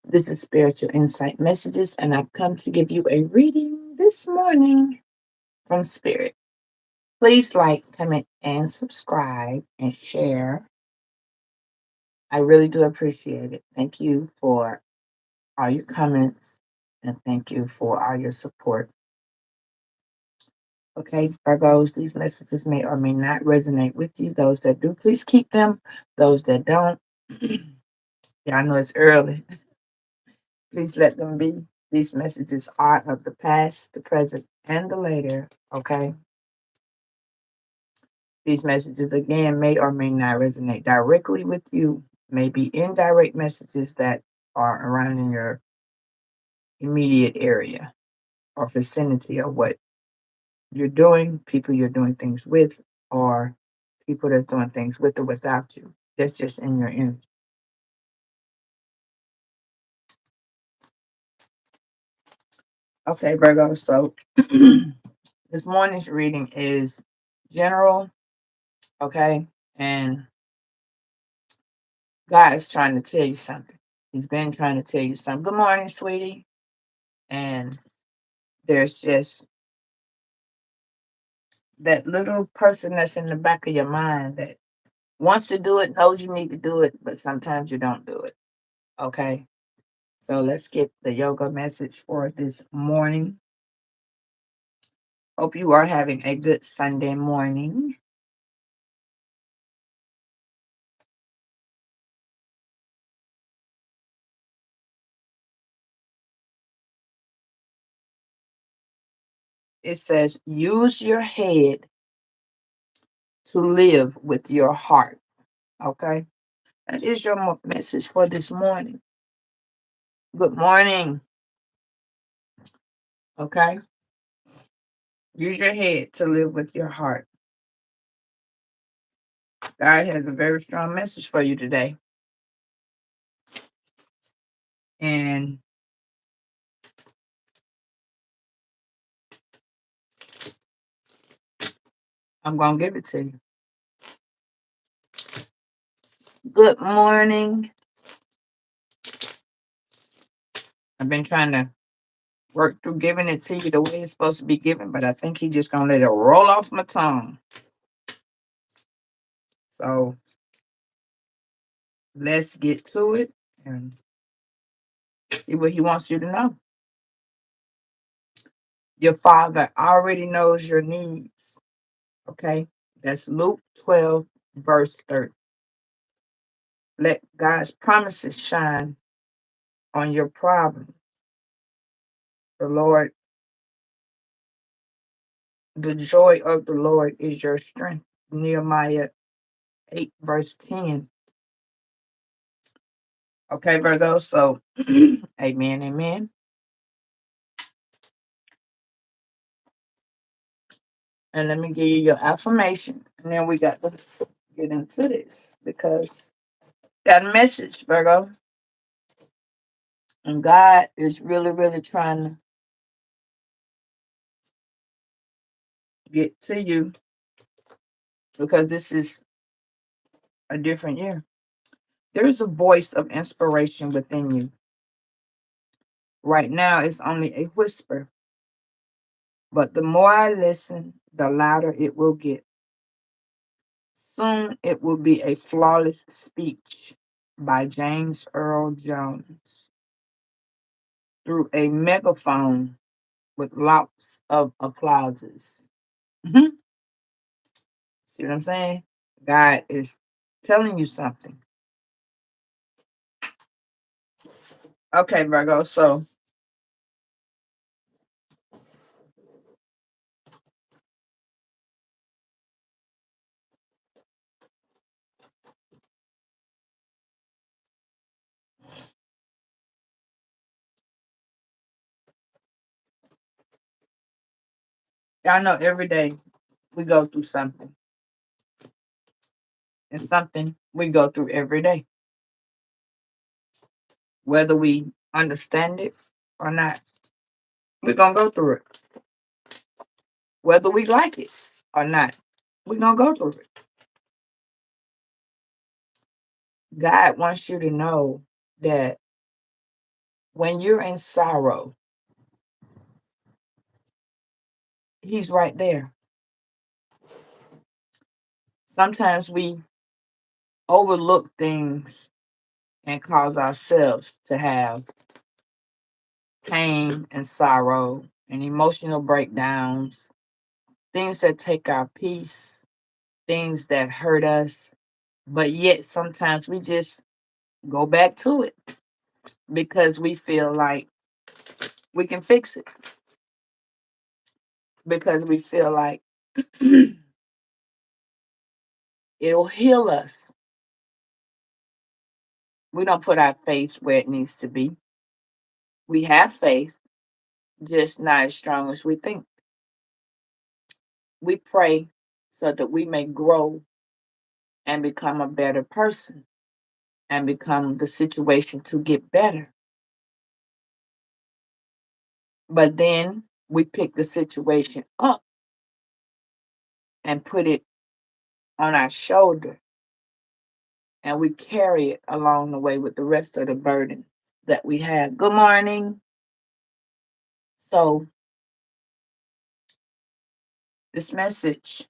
This is Spiritual Insight Messages, and I've come to give you a reading this morning from Spirit. Please like, comment, and subscribe and share. I really do appreciate it. Thank you for all your comments and thank you for all your support. Okay, Virgos, these messages may or may not resonate with you. Those that do, please keep them. Those that don't, yeah, I know it's early. Please let them be. These messages are of the past, the present, and the later. Okay. These messages, again, may or may not resonate directly with you, may be indirect messages that are around in your immediate area or vicinity of what you're doing, people you're doing things with, or people that's doing things with or without you. That's just in your energy. Okay, Virgo. So this morning's reading is general. Okay. And God is trying to tell you something. He's been trying to tell you something. Good morning, sweetie. And there's just that little person that's in the back of your mind that wants to do it, knows you need to do it, but sometimes you don't do it. Okay. So let's get the yoga message for this morning. Hope you are having a good Sunday morning. It says, use your head to live with your heart. Okay. That is your message for this morning. Good morning. Okay. Use your head to live with your heart. God has a very strong message for you today. And I'm going to give it to you. Good morning. I've been trying to work through giving it to you the way it's supposed to be given, but I think he's just going to let it roll off my tongue. So let's get to it and see what he wants you to know. Your father already knows your needs. Okay. That's Luke 12, verse 30. Let God's promises shine on your problem. The Lord, the joy of the Lord is your strength. Nehemiah 8, verse 10. Okay, Virgo. So, amen, amen. And let me give you your affirmation. And then we got to get into this because got a message, Virgo. And God is really, really trying to get to you because this is a different year. There is a voice of inspiration within you. Right now, it's only a whisper, but the more I listen, the louder it will get. Soon it will be a flawless speech by James Earl Jones through a megaphone with lots of applauses. Mhm. See what I'm saying? God is telling you something. Okay, Virgo. So y'all know every day we go through something. And something we go through every day. Whether we understand it or not, we're gonna go through it. Whether we like it or not, we're gonna go through it. God wants you to know that when you're in sorrow, he's right there. Sometimes we overlook things and cause ourselves to have pain and sorrow and emotional breakdowns, things that take our peace, things that hurt us. But yet sometimes we just go back to it because we feel like we can fix it, because we feel like it'll heal us. We don't put our faith where it needs to be. We have faith, just not as strong as we think. We pray so that we may grow and become a better person and become the situation to get better. But then we pick the situation up and put it on our shoulder and we carry it along the way with the rest of the burden that we have. Good morning. So, this message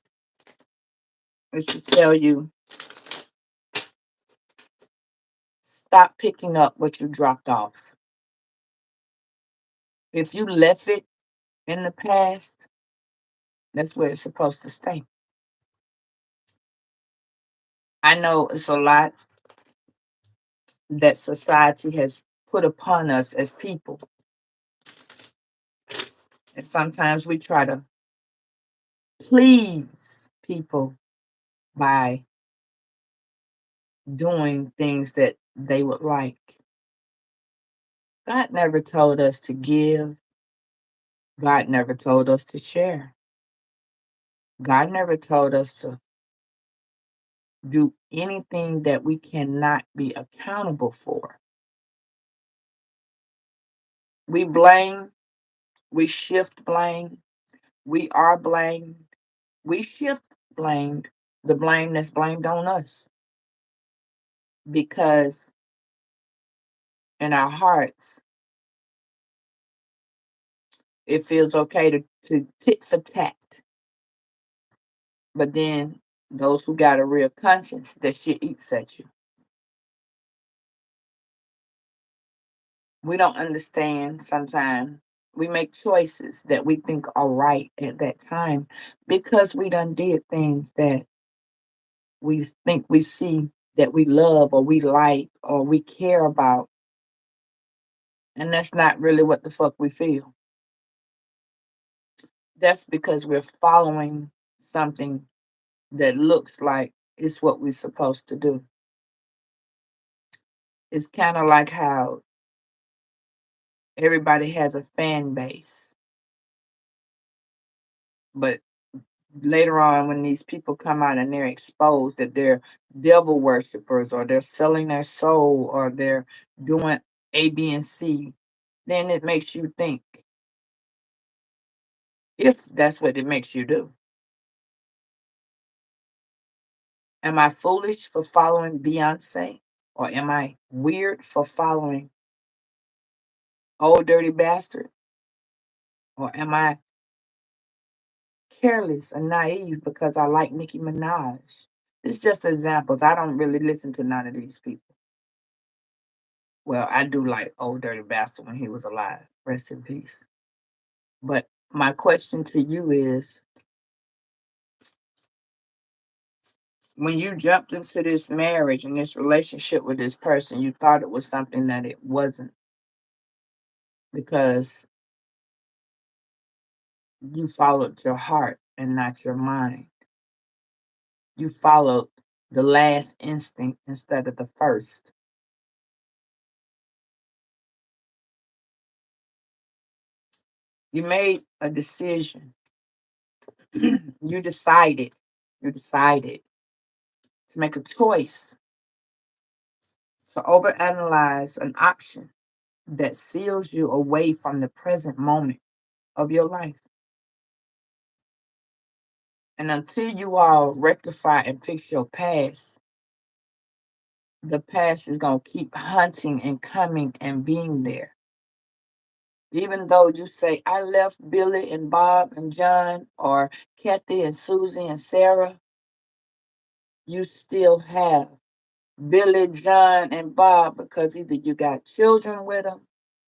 is to tell you, stop picking up what you dropped off. If you left it in the past, that's where it's supposed to stay. I know it's a lot that society has put upon us as people. And sometimes we try to please people by doing things that they would like. God never told us to give. God never told us to share. God never told us to do anything that we cannot be accountable for. We blame, we shift blame, we are blamed, we shift blamed, the blame that's blamed on us. Because in our hearts, it feels okay to tit for tat. But then those who got a real conscience, that shit eats at you. We don't understand sometimes. We make choices that we think are right at that time because we done did things that we think we see that we love or we like or we care about. And that's not really what the fuck we feel. That's because we're following something that looks like it's what we're supposed to do. It's kind of like how everybody has a fan base, but later on when these people come out and they're exposed that they're devil worshippers or they're selling their soul or they're doing A, B, and C, then it makes you think, if that's what it makes you do. Am I foolish for following Beyonce? Or am I weird for following Old Dirty Bastard? Or am I careless and naive because I like Nicki Minaj? It's just examples. I don't really listen to none of these people. Well, I do like Old Dirty Bastard when he was alive. Rest in peace. But my question to you is, when you jumped into this marriage and this relationship with this person, you thought it was something that it wasn't because you followed your heart and not your mind. You followed the last instinct instead of the first. You made a decision. you decided, you decided to make a choice to overanalyze an option that seals you away from the present moment of your life. And until you all rectify and fix your past, the past is going to keep hunting and coming and being there. Even though you say, I left Billy and Bob and John, or Kathy and Susie and Sarah, you still have Billy, John, and Bob, because either you got children with them,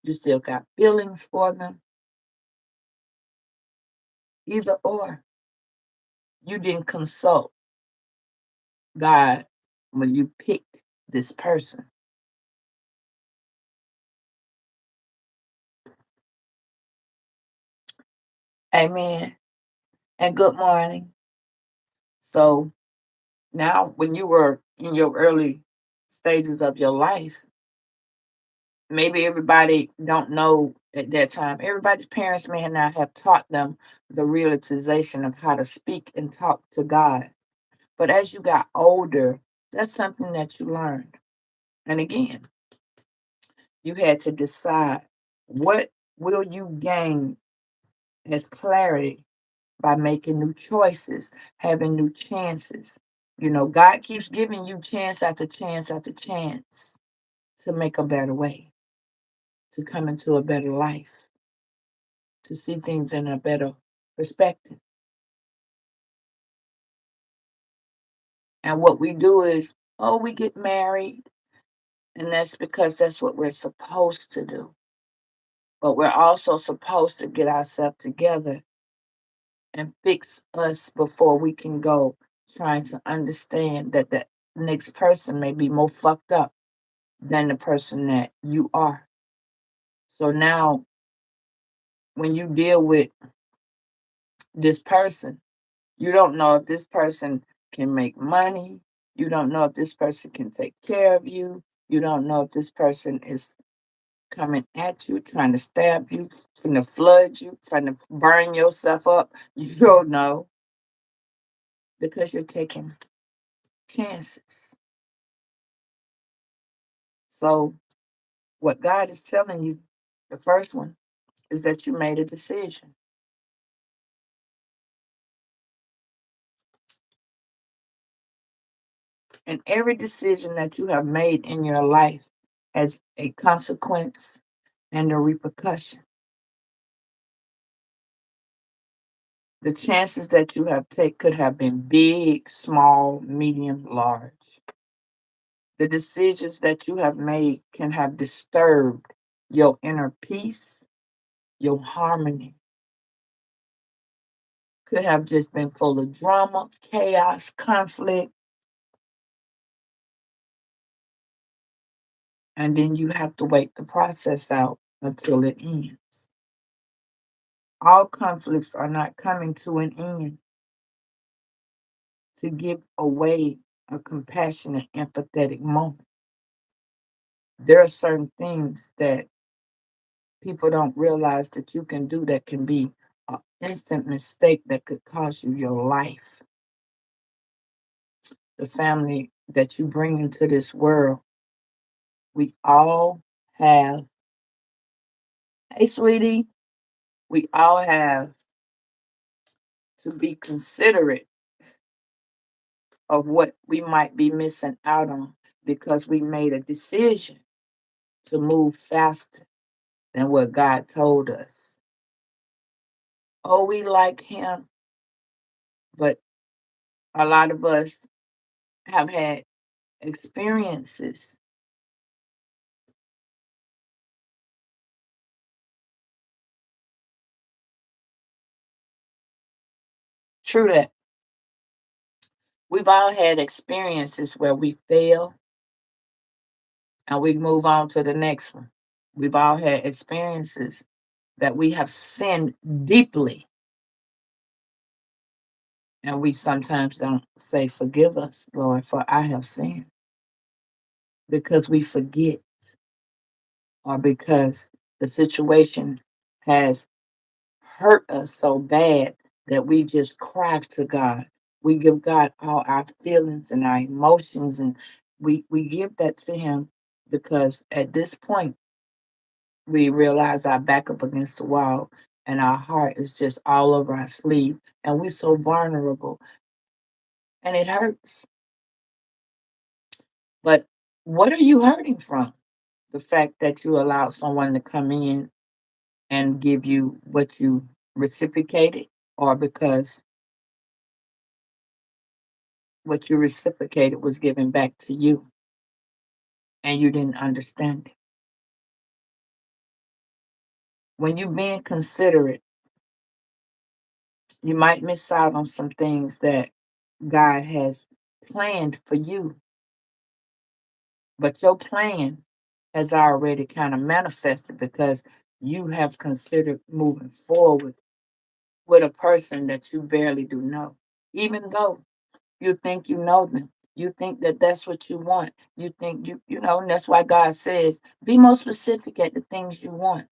you still got feelings for them, either or. You didn't consult God when you picked this person. Amen. And good morning. So now, when you were in your early stages of your life, maybe everybody don't know at that time. Everybody's parents may not have taught them the realization of how to speak and talk to God. But as you got older, that's something that you learned. And again, you had to decide, what will you gain as clarity by making new choices, having new chances. You know, God keeps giving you chance after chance after chance to make a better way, to come into a better life, to see things in a better perspective. And what we do is, oh, we get married, and that's because that's what we're supposed to do. But we're also supposed to get ourselves together and fix us before we can go, trying to understand that the next person may be more fucked up than the person that you are. So now, when you deal with this person, you don't know if this person can make money. You don't know if this person can take care of you. You don't know if this person is coming at you, trying to stab you, trying to flood you, trying to burn yourself up. You don't know, because you're taking chances. So, what God is telling you, the first one, is that you made a decision. And every decision that you have made in your life has a consequence and a repercussion. The chances that you have taken could have been big, small, medium, large. The decisions that you have made can have disturbed your inner peace, your harmony. Could have just been full of drama, chaos, conflict. And then you have to wait the process out until it ends. All conflicts are not coming to an end to give away a compassionate, empathetic moment. There are certain things that people don't realize that you can do that can be an instant mistake that could cost you your life. The family that you bring into this world, we all have, hey, sweetie, we all have to be considerate of what we might be missing out on, because we made a decision to move faster than what God told us. Oh, we like Him, but a lot of us have had experiences. True that. We've all had experiences where we fail and we move on to the next one. We've all had experiences that we have sinned deeply, and we sometimes don't say, Forgive us, Lord, for I have sinned, because we forget, or because the situation has hurt us so bad that we just cry to God. We give God all our feelings and our emotions, and we give that to Him, because at this point we realize our back up against the wall and our heart is just all over our sleeve, and we're so vulnerable, and it hurts. But What are you hurting from? The fact that you allowed someone to come in and give you what you reciprocated, or because what you reciprocated was given back to you and you didn't understand it. When you being considerate, you might miss out on some things that God has planned for you, but your plan has already kind of manifested because you have considered moving forward with a person that you barely do know. Even though you think you know them, you think that that's what you want. You think you know, and that's why God says, be more specific at the things you want.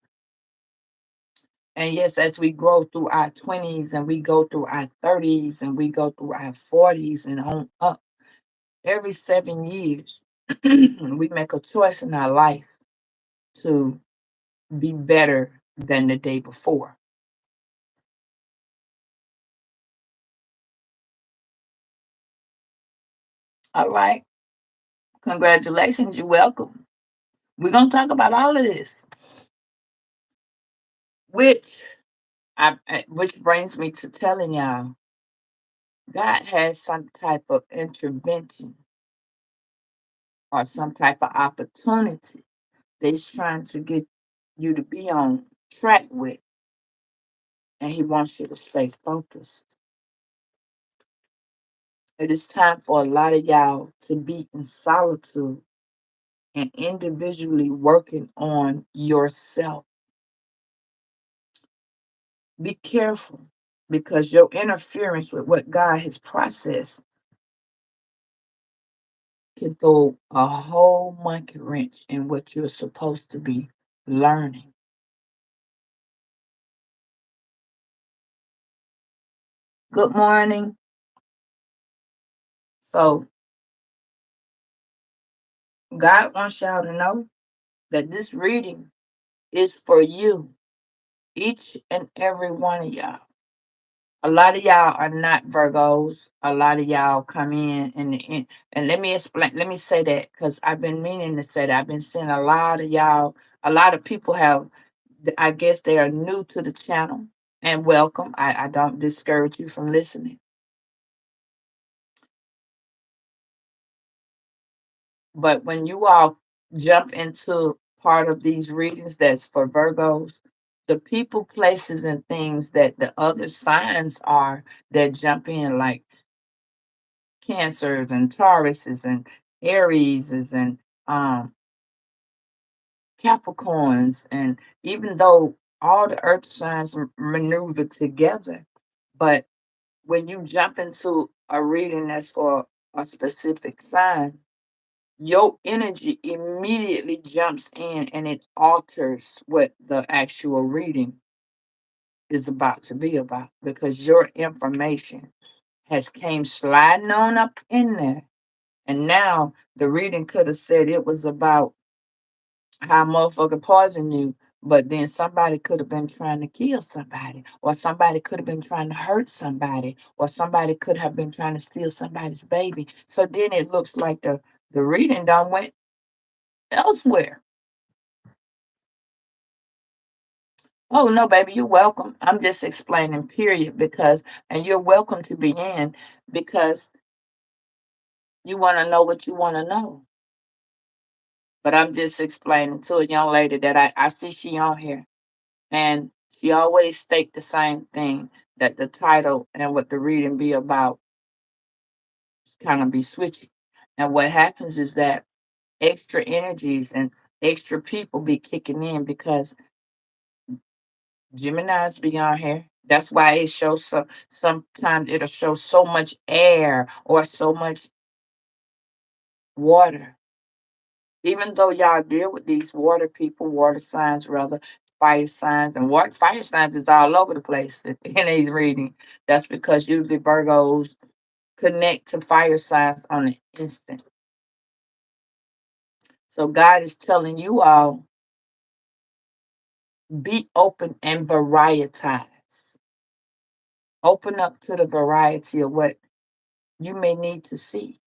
And yes, as we grow through our 20s and we go through our 30s and we go through our 40s and on up, every 7 years, we make a choice in our life to be better than the day before. All right. Congratulations. You're welcome. We're going to talk about all of this, which which brings me to telling y'all God has some type of intervention or some type of opportunity that He's trying to get you to be on track with, and He wants you to stay focused. It is time for a lot of y'all to be in solitude and individually working on yourself. Be careful because your interference with what God has processed can throw a whole monkey wrench in what you're supposed to be learning. Good morning. So, God wants y'all to know that this reading is for you, each and every one of y'all. A lot of y'all are not Virgos. A lot of y'all come and let me explain. Let me say that because I've been meaning to say that. I've been seeing a lot of y'all. A lot of people have. I guess they are new to the channel, and welcome. I don't discourage you from listening, but when you all jump into part of these readings that's for Virgos, the people, places, and things that the other signs are that jump in, like Cancers and Tauruses and Arieses and um, Capricorns, and even though all the earth signs maneuver together, but when you jump into a reading that's for a specific sign, your energy immediately jumps in and it alters what the actual reading is about to be about because your information has came sliding on up in there. And now the reading could have said it was about how motherfucker poison you, but then somebody could have been trying to kill somebody, or somebody could have been trying to hurt somebody, or somebody could have been trying to steal somebody's baby. So then it looks like the reading done went elsewhere. Oh no, baby, you're welcome. I'm just explaining, period, because and you're welcome to be in because you want to know what you want to know. But I'm just explaining to a young lady that I see she on here. And she always state the same thing that the title and what the reading be about kind of be switchy. And what happens is that extra energies and extra people be kicking in because Gemini's be on here. That's why it shows sometimes it'll show so much air or so much water. Even though y'all deal with these water people, water signs rather, fire signs, and water fire signs is all over the place in these reading. That's because usually Virgos connect to fire signs on the instant. So God is telling you all, be open and varietize. Open up to the variety of what you may need to see.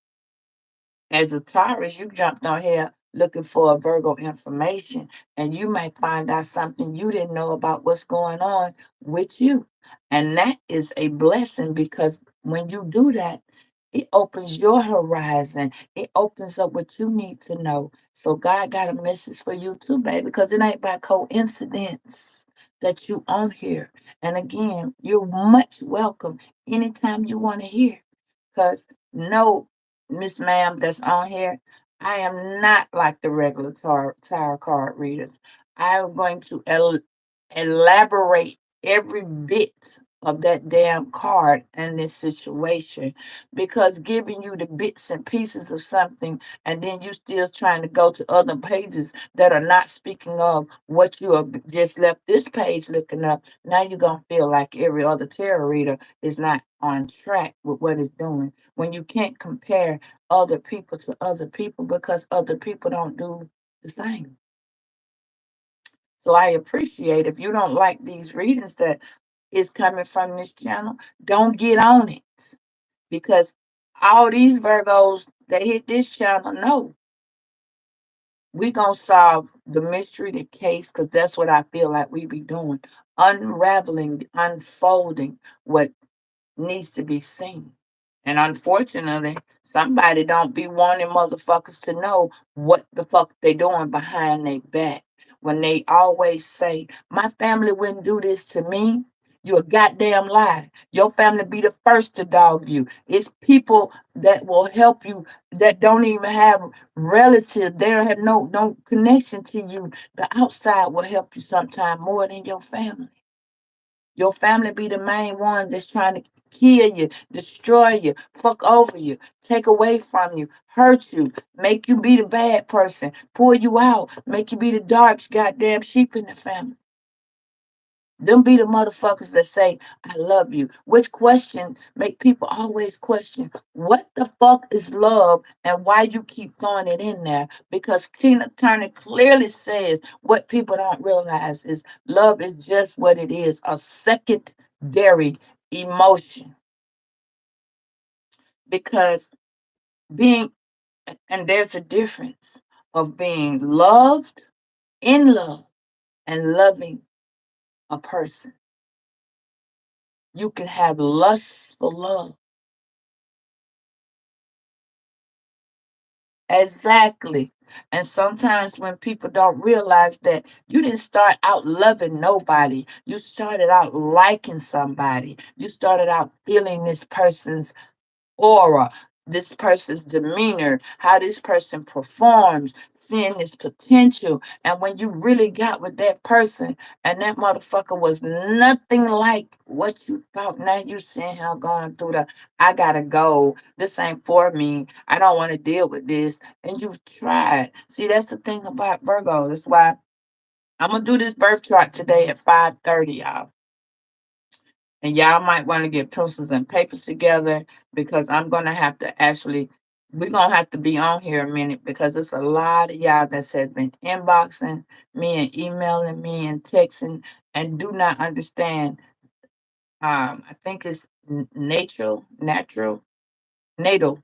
As a Taurus, you jumped on here looking for a Virgo information, and you might find out something you didn't know about what's going on with you. And that is a blessing because when you do that, it opens your horizon. It opens up what you need to know. So God got a message for you too, baby, because it ain't by coincidence that you on here. And again, you're much welcome anytime you want to hear. Because no, Miss Ma'am, that's on here, I am not like the regular tarot card readers. I'm going to elaborate every bit of that damn card in this situation because giving you the bits and pieces of something and then you still trying to go to other pages that are not speaking of what you have just left this page looking up, now you're going to feel like every other tarot reader is not on track with what it's doing when you can't compare other people to other people because other people don't do the same. So I appreciate if you don't like these readings that is coming from this channel, don't get on it because all these Virgos that hit this channel know we gonna solve the mystery, the case, because that's what I feel like we be doing, unraveling, unfolding what needs to be seen. And unfortunately, somebody don't be wanting motherfuckers to know what the fuck they doing behind their back. When they always say, my family wouldn't do this to me. You a goddamn lie. Your family be the first to dog you. It's people that will help you that don't even have relatives. They don't have no connection to you. The outside will help you sometime more than your family. Your family be the main one that's trying to kill you, destroy you, fuck over you, take away from you, hurt you, make you be the bad person, pull you out, make you be the dark goddamn sheep in the family. Them be the motherfuckers that say, I love you. Which question make people always question, what the fuck is love and why you keep throwing it in there? Because Tina Turner clearly says what people don't realize is love is just what it is, a secondary emotion. Because being, and there's a difference of being loved, in love, and loving a person. You can have lust for love. Exactly. And sometimes when people don't realize that you didn't start out loving nobody, you started out liking somebody, you started out feeling this person's aura, this person's demeanor, how this person performs, seeing this potential. And when you really got with that person and that motherfucker was nothing like what you thought, now you seeing how going through the I gotta go. This ain't for me. I don't want to deal with this. And you've tried. See, that's the thing about Virgo. That's why I'm gonna do this birth chart today at 5:30, y'all. And y'all might want to get pencils and papers together because I'm gonna have to actually we're gonna have to be on here a minute because it's a lot of y'all that has been inboxing me and emailing me and texting and do not understand. I think it's natural, natal,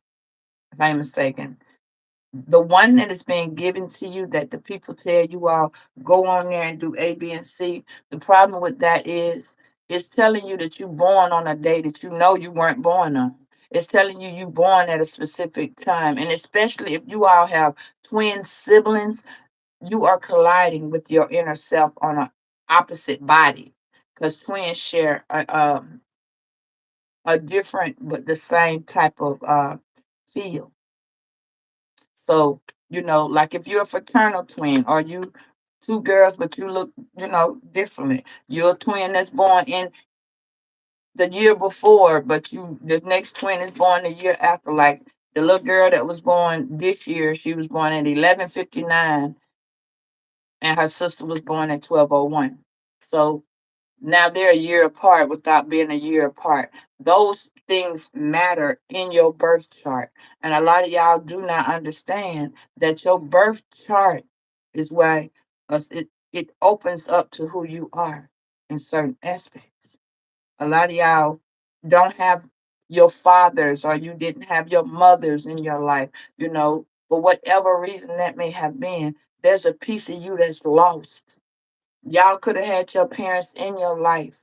if I'm mistaken. The one that is being given to you that the people tell you all go on there and do A, B, and C. The problem with that is it's telling you that you're born on a day that you know you weren't born on. It's telling you you're born at a specific time. And especially if you all have twin siblings, you are colliding with your inner self on an opposite body because twins share a different but the same type of feel. So, like if you're a fraternal twin or you two girls, but you look, differently. You're a twin that's born in the year before, but the next twin is born the year after. Like the little girl that was born this year, she was born at 11:59 and her sister was born at 12:01. So now they're a year apart without being a year apart. Those things matter in your birth chart. And a lot of y'all do not understand that your birth chart is why it opens up to who you are in certain aspects. A lot of y'all don't have your fathers, or you didn't have your mothers in your life, for whatever reason that may have been, there's a piece of you that's lost. Y'all could have had your parents in your life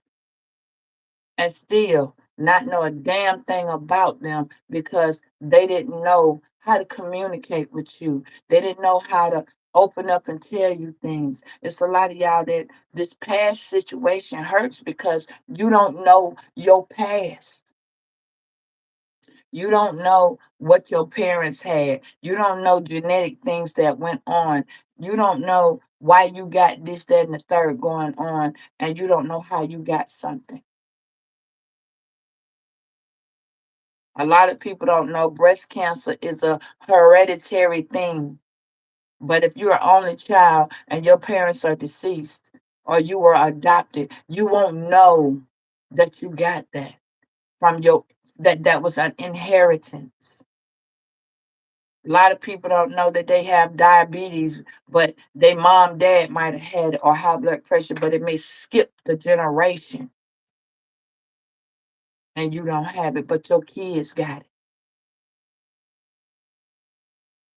and still not know a damn thing about them because they didn't know how to communicate with you. They didn't know how to open up and tell you things. It's a lot of y'all that this past situation hurts because you don't know your past. You don't know what your parents had. You don't know genetic things that went on. You don't know why you got this, that, and the third going on, and you don't know how you got something. A lot of people don't know breast cancer is a hereditary thing. But if you're an only child and your parents are deceased or you were adopted, you won't know that you got that from your that was an inheritance. A lot of people don't know that they have diabetes, but their mom, dad might have had it, or high blood pressure, but it may skip the generation and you don't have it, but your kids got it.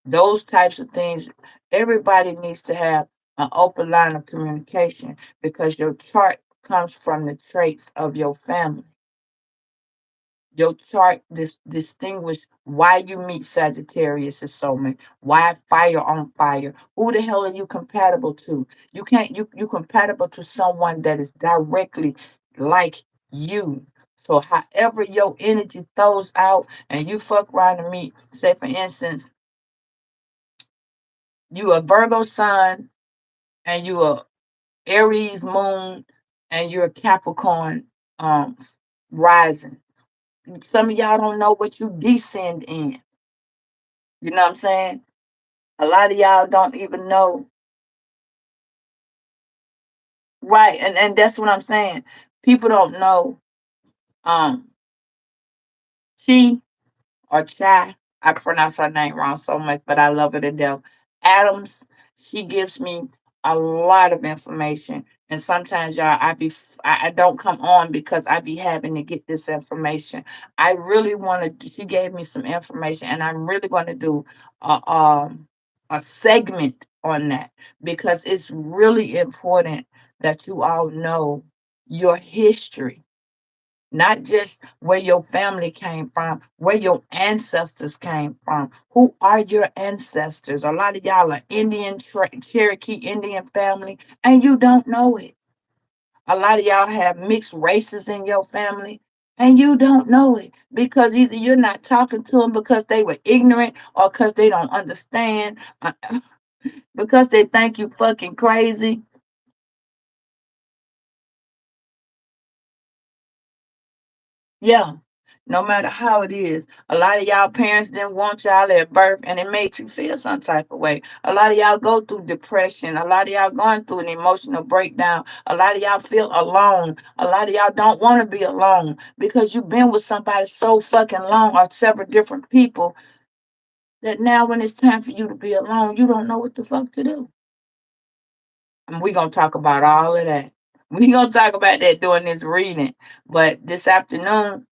Those types of things, everybody needs to have an open line of communication because your chart comes from the traits of your family. Your chart distinguish why you meet Sagittarius and soulmate, why fire on fire. Who the hell are you compatible to? You can't you compatible to someone that is directly like you. So however your energy throws out and you fuck around and meet, say for instance, you a Virgo sun and you a Aries moon and you're a Capricorn rising. Some of y'all don't know what you descend in. You know what I'm saying? A lot of y'all don't even know. Right. And that's what I'm saying. People don't know um chi or chai. I pronounce her name wrong so much, but I love her to death. Adams, she gives me a lot of information. And sometimes y'all, I don't come on because I be having to get this information. I really want to. She gave me some information, and I'm really going to do a segment on that because it's really important that you all know your history, not just where your family came from, where your ancestors came from. Who are your ancestors? A lot of y'all are Indian, Cherokee Indian family, and you don't know it. A lot of y'all have mixed races in your family, and you don't know it because either you're not talking to them because they were ignorant or because they don't understand, because they think you fucking crazy. Yeah. No matter how it is. A lot of y'all parents didn't want y'all at birth and it made you feel some type of way. A lot of y'all go through depression. A lot of y'all going through an emotional breakdown. A lot of y'all feel alone. A lot of y'all don't want to be alone because you've been with somebody so fucking long or several different people that now when it's time for you to be alone, you don't know what the fuck to do. And we're going to talk about all of that. We're going to talk about that during this reading. But this afternoon,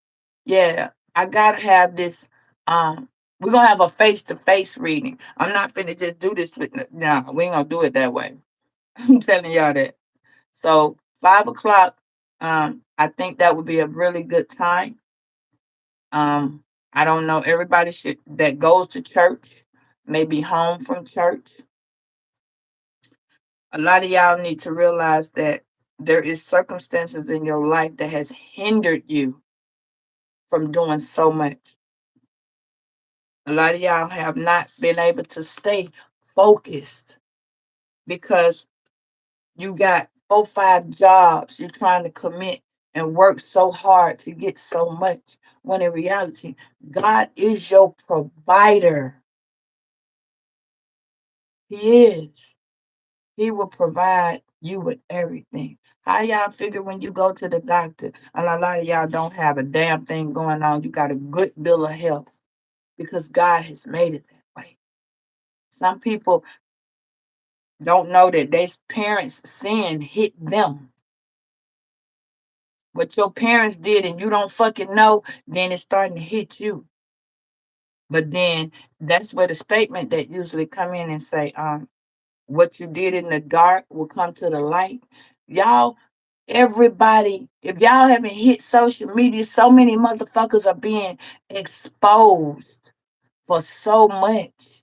yeah, I gotta have this. We're gonna have a face-to-face reading. I'm not finna just do this with no, we ain't gonna do it that way. I'm telling y'all that. So 5 o'clock, I think that would be a really good time. I don't know, everybody should that goes to church, maybe home from church. A lot of y'all need to realize that there is circumstances in your life that has hindered you from doing so much. A lot of y'all have not been able to stay focused because you got 4, 5 jobs. You're trying to commit and work so hard to get so much. When in reality, God is your provider. He is. He will provide you with everything. How y'all figure when you go to the doctor, and a lot of y'all don't have a damn thing going on, you got a good bill of health because God has made it that way. Some people don't know that their parents' sin hit them. what your parents did and you don't fucking know, then it's starting to hit you. But then that's where the statement that usually come in and say, what you did in the dark will come to the light. Y'all, everybody, if y'all haven't hit social media, so many motherfuckers are being exposed for so much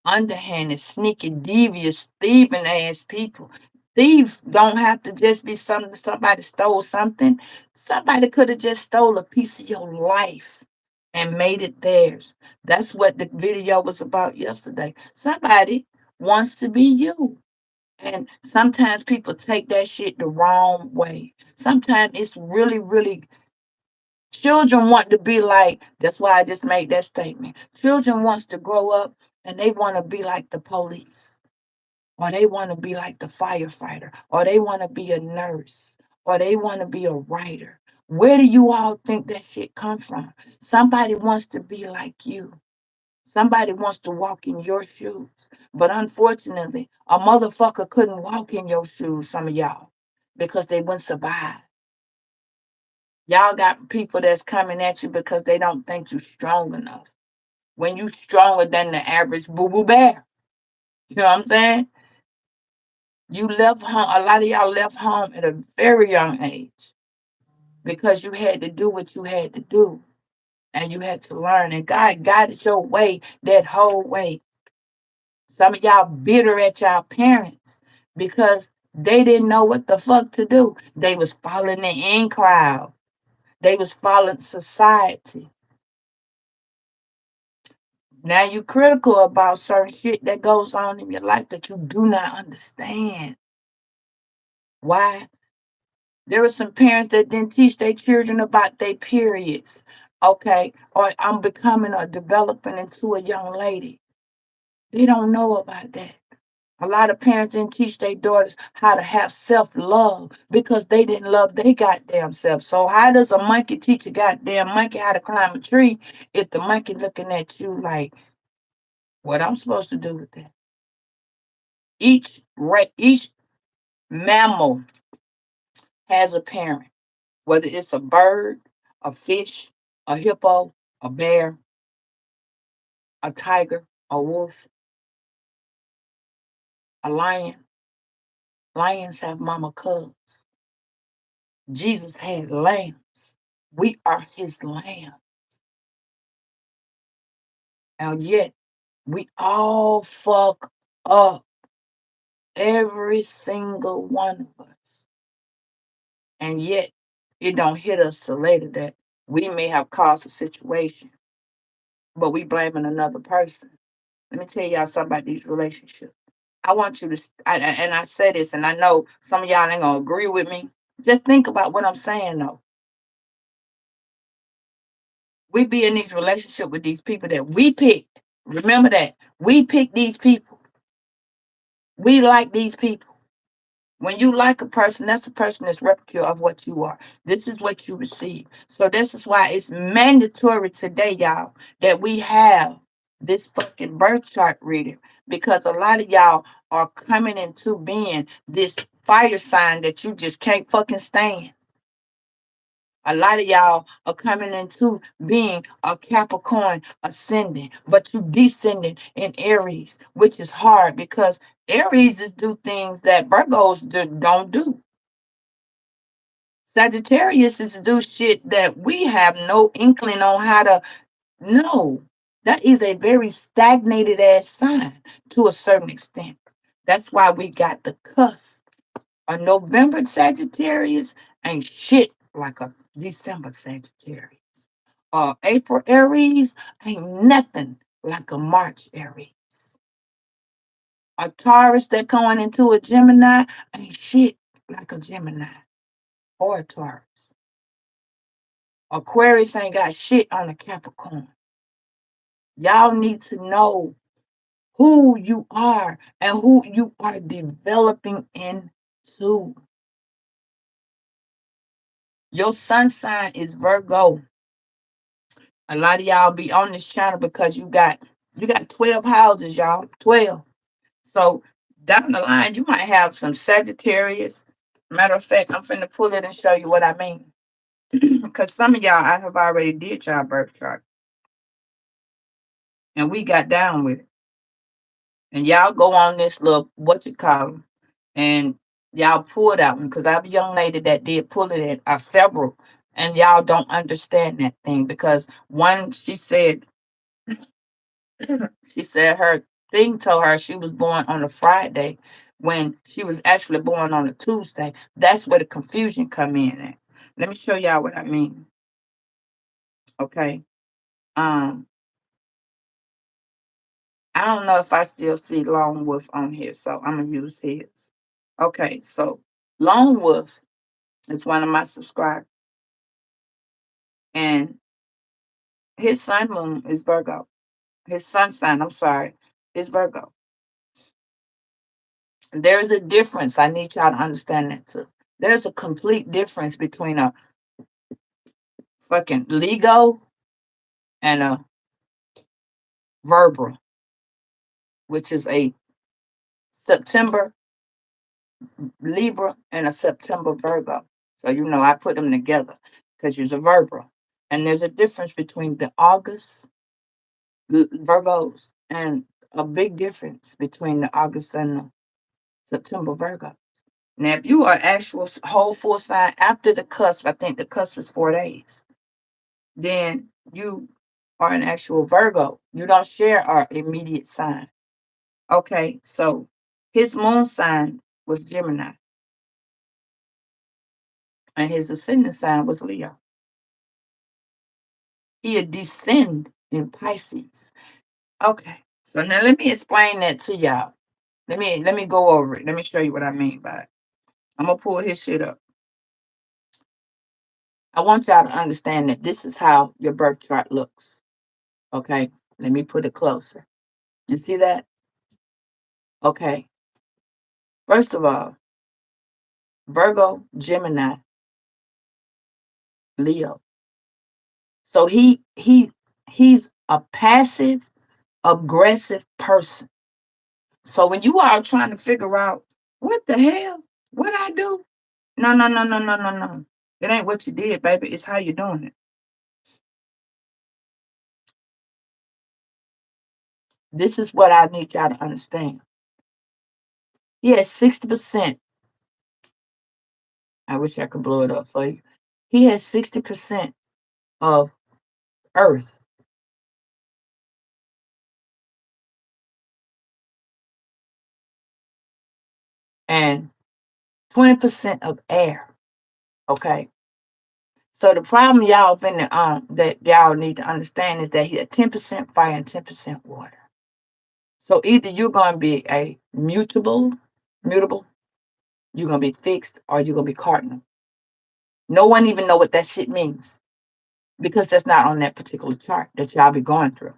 underhanded, sneaky, devious, thieving ass people. Thieves don't have to just be somebody stole something. Somebody could have just stole a piece of your life and made it theirs. That's what the video was about yesterday. Somebody wants to be you. And sometimes people take that shit the wrong way. Sometimes it's really, really children want to be like, that's why I just made that statement. Children wants to grow up and they want to be like the police, or they want to be like the firefighter, or they want to be a nurse, or they want to be a writer. Where do you all think that shit come from? Somebody wants to be like you. Somebody wants to walk in your shoes. But unfortunately, a motherfucker couldn't walk in your shoes, some of y'all, because they wouldn't survive. Y'all got people that's coming at you because they don't think you strong enough. When you stronger than the average boo-boo bear. You know what I'm saying? You left home, a lot of y'all left home at a very young age because you had to do what you had to do. And you had to learn. And God guided your way that whole way. Some of y'all bitter at y'all parents because they didn't know what the fuck to do. They was following the in crowd. They was following society. Now you critical about certain shit that goes on in your life that you do not understand. Why? There were some parents that didn't teach their children about their periods. Okay, or I'm becoming or developing into a young lady. They don't know about that. A lot of parents didn't teach their daughters how to have self-love because they didn't love their goddamn self. So how does a monkey teach a goddamn monkey how to climb a tree if the monkey looking at you like, what I'm supposed to do with that? Each mammal has a parent, whether it's a bird, a fish, a hippo, a bear, a tiger, a wolf, a lion. Lions have mama cubs. Jesus had lambs. We are his lamb. And yet, we all fuck up. Every single one of us. And yet, it don't hit us till later that we may have caused a situation, but we blaming another person. Let me tell y'all something about these relationships. I want you to, and I say this, and I know some of y'all ain't gonna agree with me. Just think about what I'm saying, though. We be in these relationships with these people that we picked. Remember that we picked these people. We like these people. When you like a person, that's a person that's replica of what you are. This is what you receive. So this is why it's mandatory today, y'all, that we have this fucking birth chart reading, because a lot of y'all are coming into being this fire sign that you just can't fucking stand. A lot of y'all are coming into being a Capricorn ascending, but you descending in Aries, which is hard because Aries is do things that Virgos don't do. Sagittarius is do shit that we have no inkling on how to know. That is a very stagnated ass sign to a certain extent. That's why we got the cusp. A November Sagittarius ain't shit like a December Sagittarius. April Aries ain't nothing like a March Aries. A Taurus that going into a Gemini ain't shit like a Gemini or a Taurus. Aquarius ain't got shit on a Capricorn. Y'all need to know who you are and who you are developing into. Your sun sign is Virgo. A lot of y'all be on this channel because you got 12 houses, y'all. 12. So down the line, you might have some Sagittarius. Matter of fact, I'm finna pull it and show you what I mean. because some of y'all I have already did y'all birth chart, and we got down with it. And y'all go on this little what you call 'em, and y'all pull that one because I have a young lady that did pull it in several, and y'all don't understand that thing because one she said her thing told her she was born on a Friday when she was actually born on a Tuesday. That's where the confusion come in at. Let me show y'all what I mean. Okay. Um, I don't know if I still see Lone Wolf on here, so I'm gonna use his. Okay, so Lone Wolf is one of my subscribers, and his sun moon is Virgo. His sun sign, I'm sorry, is Virgo. There is a difference. I need y'all to understand that too. There's a complete difference between a fucking Lego and a Verbal, which is a September Libra and a September Virgo. So you know I put them together because you're a Virgo. And there's a difference between the August Virgos and a big difference between the August and the September Virgo. Now, if you are actual whole full sign after the cusp, I think the cusp is 4 days, then you are an actual Virgo. You don't share our immediate sign. Okay, so his moon sign was Gemini and his ascendant sign was Leo. He had descend in Pisces. Okay, so now let me explain that to y'all. Let me go over it. Let me show you what I mean by it. I'm gonna pull his shit up. I want y'all to understand that this is how your birth chart looks. Okay, let me put it closer. You see that? Okay. First of all, Virgo, Gemini, Leo. So he's a passive, aggressive person. So when you are trying to figure out what the hell, what I do, no, no, no, no, no, no, no. It ain't what you did, baby. It's how you're doing it. This is what I need y'all to understand. He has 60%. I wish I could blow it up for you. He has 60% of earth and 20% of air. Okay. So the problem y'all that y'all need to understand is that he had 10% fire and 10% water. So either you're gonna be a mutable, you're gonna be fixed, or you're gonna be cardinal. No one even know what that shit means because that's not on that particular chart that y'all be going through.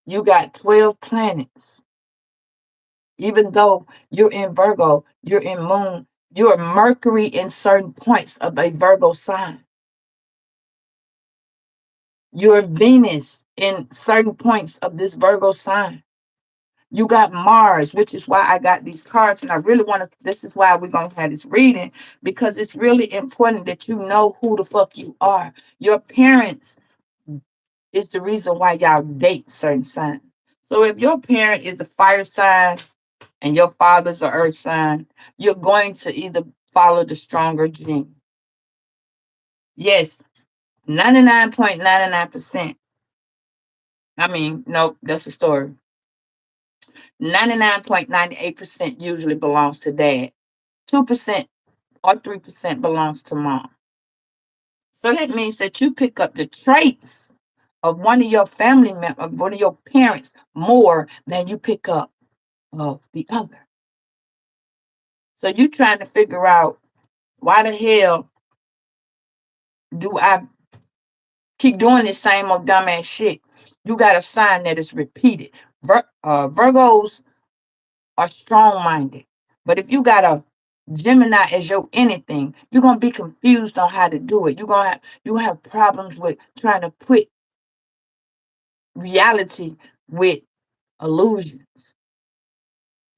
You got 12 planets. Even though you're in Virgo, you're in Moon, you're Mercury in certain points of a Virgo sign. You're Venus in certain points of this Virgo sign. You got Mars, which is why I got these cards. And I really want to, this is why we're going to have this reading, because it's really important that you know who the fuck you are. Your parents is the reason why y'all date certain signs. So if your parent is a fire sign and your father's an earth sign, you're going to either follow the stronger gene. Yes, 99.99%. I mean, nope, that's a story. 99.98% usually belongs to dad. 2% or 3% belongs to mom. So that means that you pick up the traits of one of your family members, of one of your parents, more than you pick up of the other. So you trying to figure out why the hell do I keep doing this same old dumbass shit? You got a sign that is repeated. Virgos are strong minded. But if you got a Gemini as your anything, you're gonna be confused on how to do it. You have problems with trying to put reality with illusions.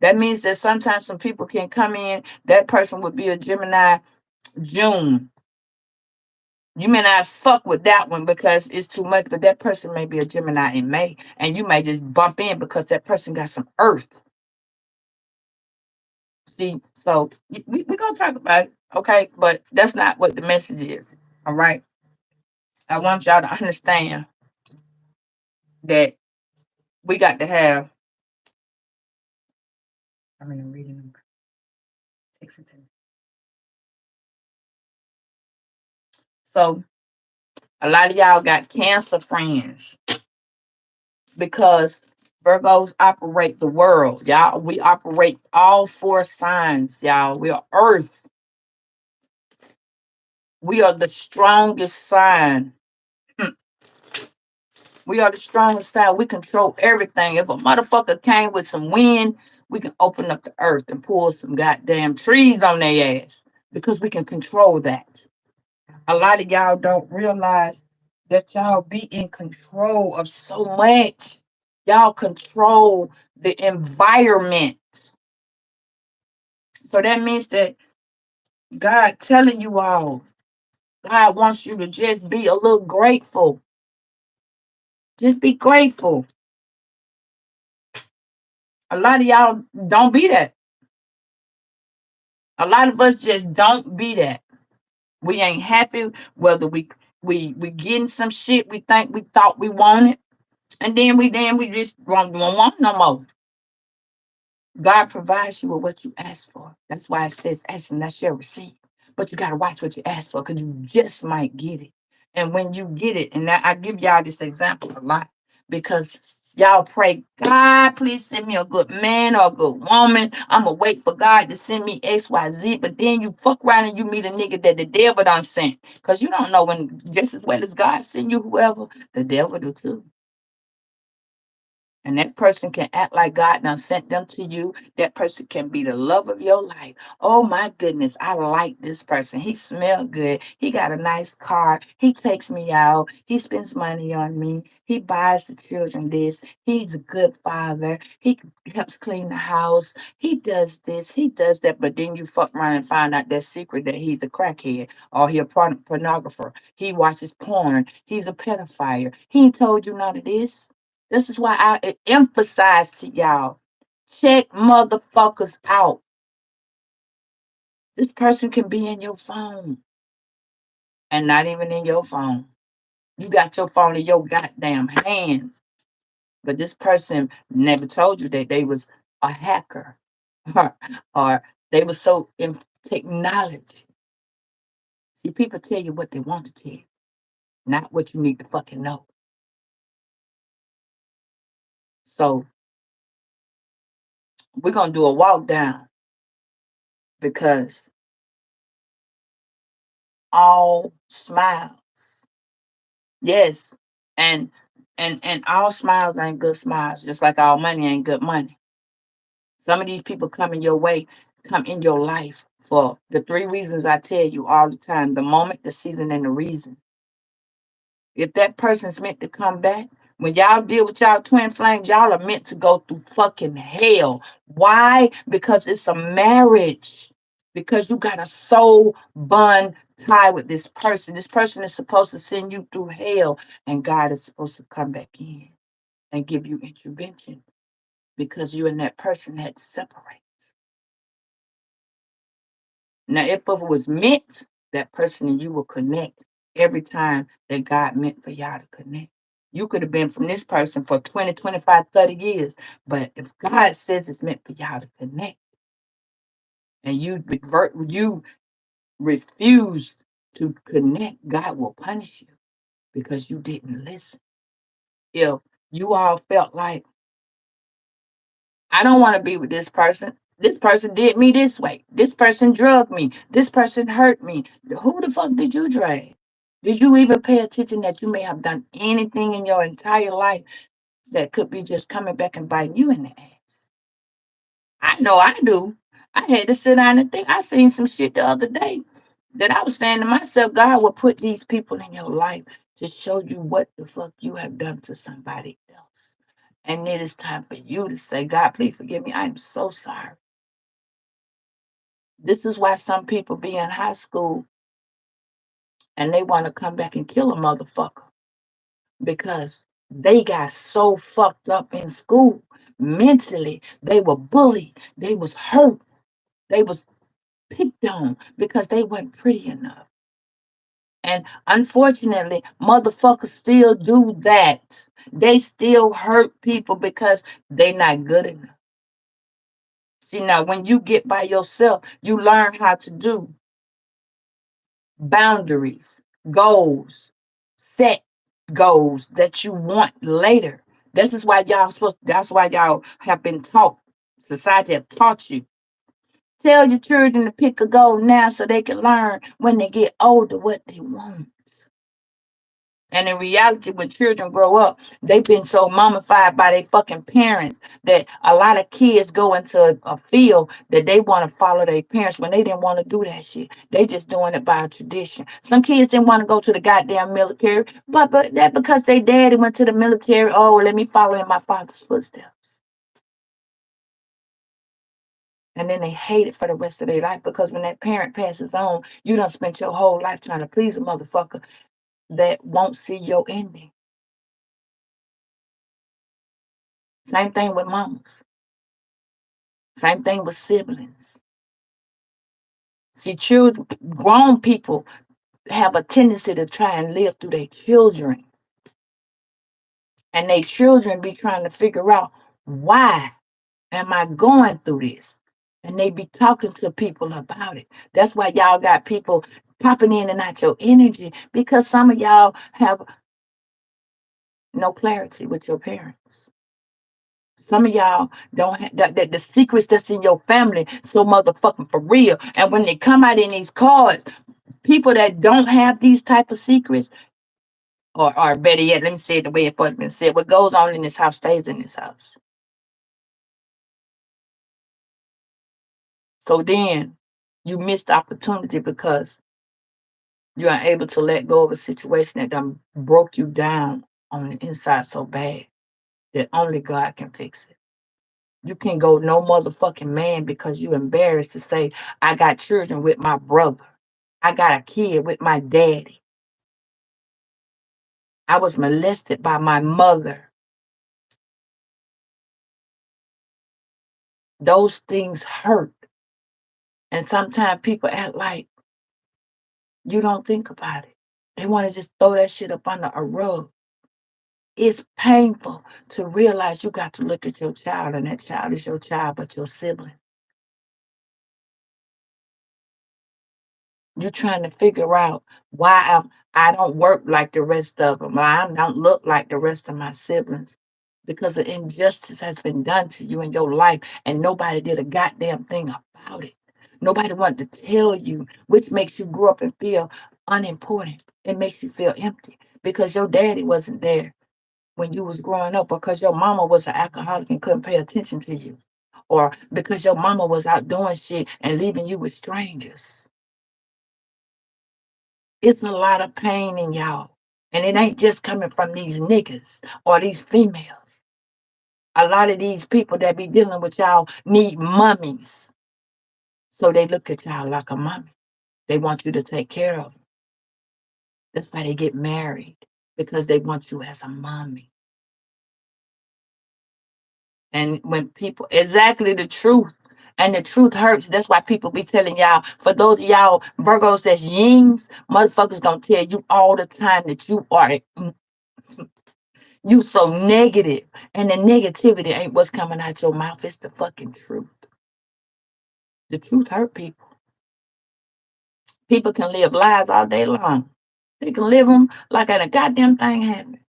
That means that sometimes some people can come in, that person would be a Gemini June. You may not fuck with that one because it's too much, but that person may be a Gemini in May, and you may just bump in because that person got some earth. See, so we gonna talk about it, okay? But that's not what the message is. All right. I want y'all to understand that we got to have. I'm in a reading them. Takes it to me. So a lot of y'all got cancer friends because Virgos operate the world, y'all. We operate all four signs, y'all. We are Earth. We are the strongest sign. We are the strongest sign. We control everything. If a motherfucker came with some wind, we can open up the earth and pull some goddamn trees on their ass because we can control that. A lot of y'all don't realize that y'all be in control of so much. Y'all control the environment. So that means that God telling you all, God wants you to just be a little grateful. Just be grateful. A lot of y'all don't be that. A lot of us just don't be that. We ain't happy whether we getting some shit we think we thought we wanted, and then we just don't want no more. God provides you with what you ask for. That's why it says ask and that shall receive. But you gotta watch what you ask for because you just might get it. And when you get it, and I give y'all this example a lot because y'all pray, God, please send me a good man or a good woman. I'm gonna wait for God to send me XYZ. But then you fuck around and you meet a nigga that the devil done sent. Because you don't know when just as well as God send you whoever, the devil do too. And that person can act like God done sent them to you. That person can be the love of your life. Oh my goodness, I like this person. He smelled good. He got a nice car. He takes me out. He spends money on me. He buys the children this. He's a good father. He helps clean the house. He does this. He does that. But then you fuck around and find out that secret that he's a crackhead or he a pornographer. He watches porn. He's a pedophile. He ain't told you none of this. This is why I emphasize to y'all, check motherfuckers out. This person can be in your phone and not even in your phone. You got your phone in your goddamn hands. But this person never told you that they was a hacker or they were so in technology. See, people tell you what they want to tell you, not what you need to fucking know. So we're gonna do a walk down because all smiles. Yes. And and all smiles ain't good smiles, just like all money ain't good money. Some of these people come in your way, come in your life for the three reasons I tell you all the time: the moment, the season, and the reason. If that person's meant to come back, when y'all deal with y'all twin flames, y'all are meant to go through fucking hell. Why? Because it's a marriage. Because you got a soul bond tie with this person. This person is supposed to send you through hell, and God is supposed to come back in and give you intervention because you and that person had to separate. Now, if it was meant, that person and you will connect every time that God meant for y'all to connect. You could have been from this person for 20, 25, 30 years. But if God says it's meant for y'all to connect and you refuse to connect, God will punish you because you didn't listen. If you all felt like, I don't want to be with this person. This person did me this way. This person drugged me. This person hurt me. Who the fuck did you drag? Did you even pay attention that you may have done anything in your entire life that could be just coming back and biting you in the ass? I know I do. I had to sit down and think. I seen some shit the other day that I was saying to myself, God will put these people in your life to show you what the fuck you have done to somebody else. And it is time for you to say, God, please forgive me. I am so sorry. This is why some people be in high school and they want to come back and kill a motherfucker because they got so fucked up in school mentally. They were bullied. They was hurt. They was picked on because they weren't pretty enough. And unfortunately, motherfuckers still do that. They still hurt people because they not good enough. See, now when you get by yourself, you learn how to do boundaries, goals, set goals that you want later. This is why y'all supposed that's why y'all have been taught. Society have taught you. Tell your children to pick a goal now so they can learn when they get older what they want. And in reality, when children grow up, they've been so mummified by their fucking parents that a lot of kids go into a field that they want to follow their parents when they didn't want to do that shit. They just doing it by tradition. Some kids didn't want to go to the goddamn military, but that because their daddy went to the military. Oh, let me follow in my father's footsteps. And then they hate it for the rest of their life because when that parent passes on, you done spent your whole life trying to please a motherfucker that won't see your ending. Same thing with mamas. Same thing with siblings. See, children, grown people have a tendency to try and live through their children. And their children be trying to figure out, why am I going through this? And they be talking to people about it. That's why y'all got people popping in and out your energy, because some of y'all have no clarity with your parents. Some of y'all don't have the secrets that's in your family so motherfucking for real. And when they come out in these cards, people that don't have these type of secrets, or better yet, let me say it the way it was been said, what goes on in this house stays in this house. So then you missed the opportunity because you are able to let go of a situation that done broke you down on the inside so bad that only God can fix it. You can go no motherfucking man because you embarrassed to say, I got children with my brother. I got a kid with my daddy. I was molested by my mother. Those things hurt. And sometimes people act like you don't think about it. They want to just throw that shit up under a rug. It's painful to realize you got to look at your child, and that child is your child, but your sibling. You're trying to figure out why I don't work like the rest of them, why I don't look like the rest of my siblings, because the injustice has been done to you in your life, and nobody did a goddamn thing about it. Nobody wanted to tell you, which makes you grow up and feel unimportant. It makes you feel empty because your daddy wasn't there when you was growing up, because your mama was an alcoholic and couldn't pay attention to you, or because your mama was out doing shit and leaving you with strangers. It's a lot of pain in y'all. And it ain't just coming from these niggas or these females. A lot of these people that be dealing with y'all need mummies. So they look at y'all like a mummy. They want you to take care of them. That's why they get married, because they want you as a mommy. And when people, exactly the truth, and the truth hurts. That's why people be telling y'all, for those of y'all Virgos that's yings, motherfuckers gonna tell you all the time that you so negative, and the negativity ain't what's coming out your mouth. It's the fucking truth. The truth hurt people. People can live lies all day long. They can live them like ain't a goddamn thing happened,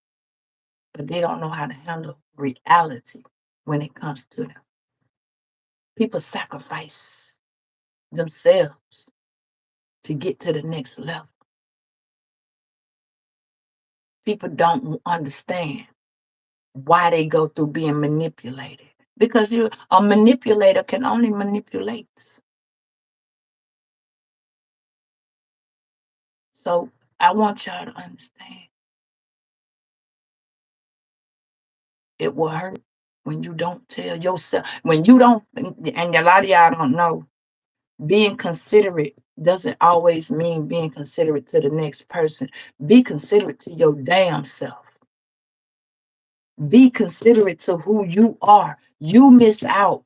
but they don't know how to handle reality when it comes to them. People sacrifice themselves to get to the next level. People don't understand why they go through being manipulated, because a manipulator can only manipulate. So I want y'all to understand, it will hurt when you don't tell yourself, when you don't, and a lot of y'all don't know, Being considerate doesn't always mean being considerate to the next person. Be considerate to your damn self. Be considerate to who you are. You miss out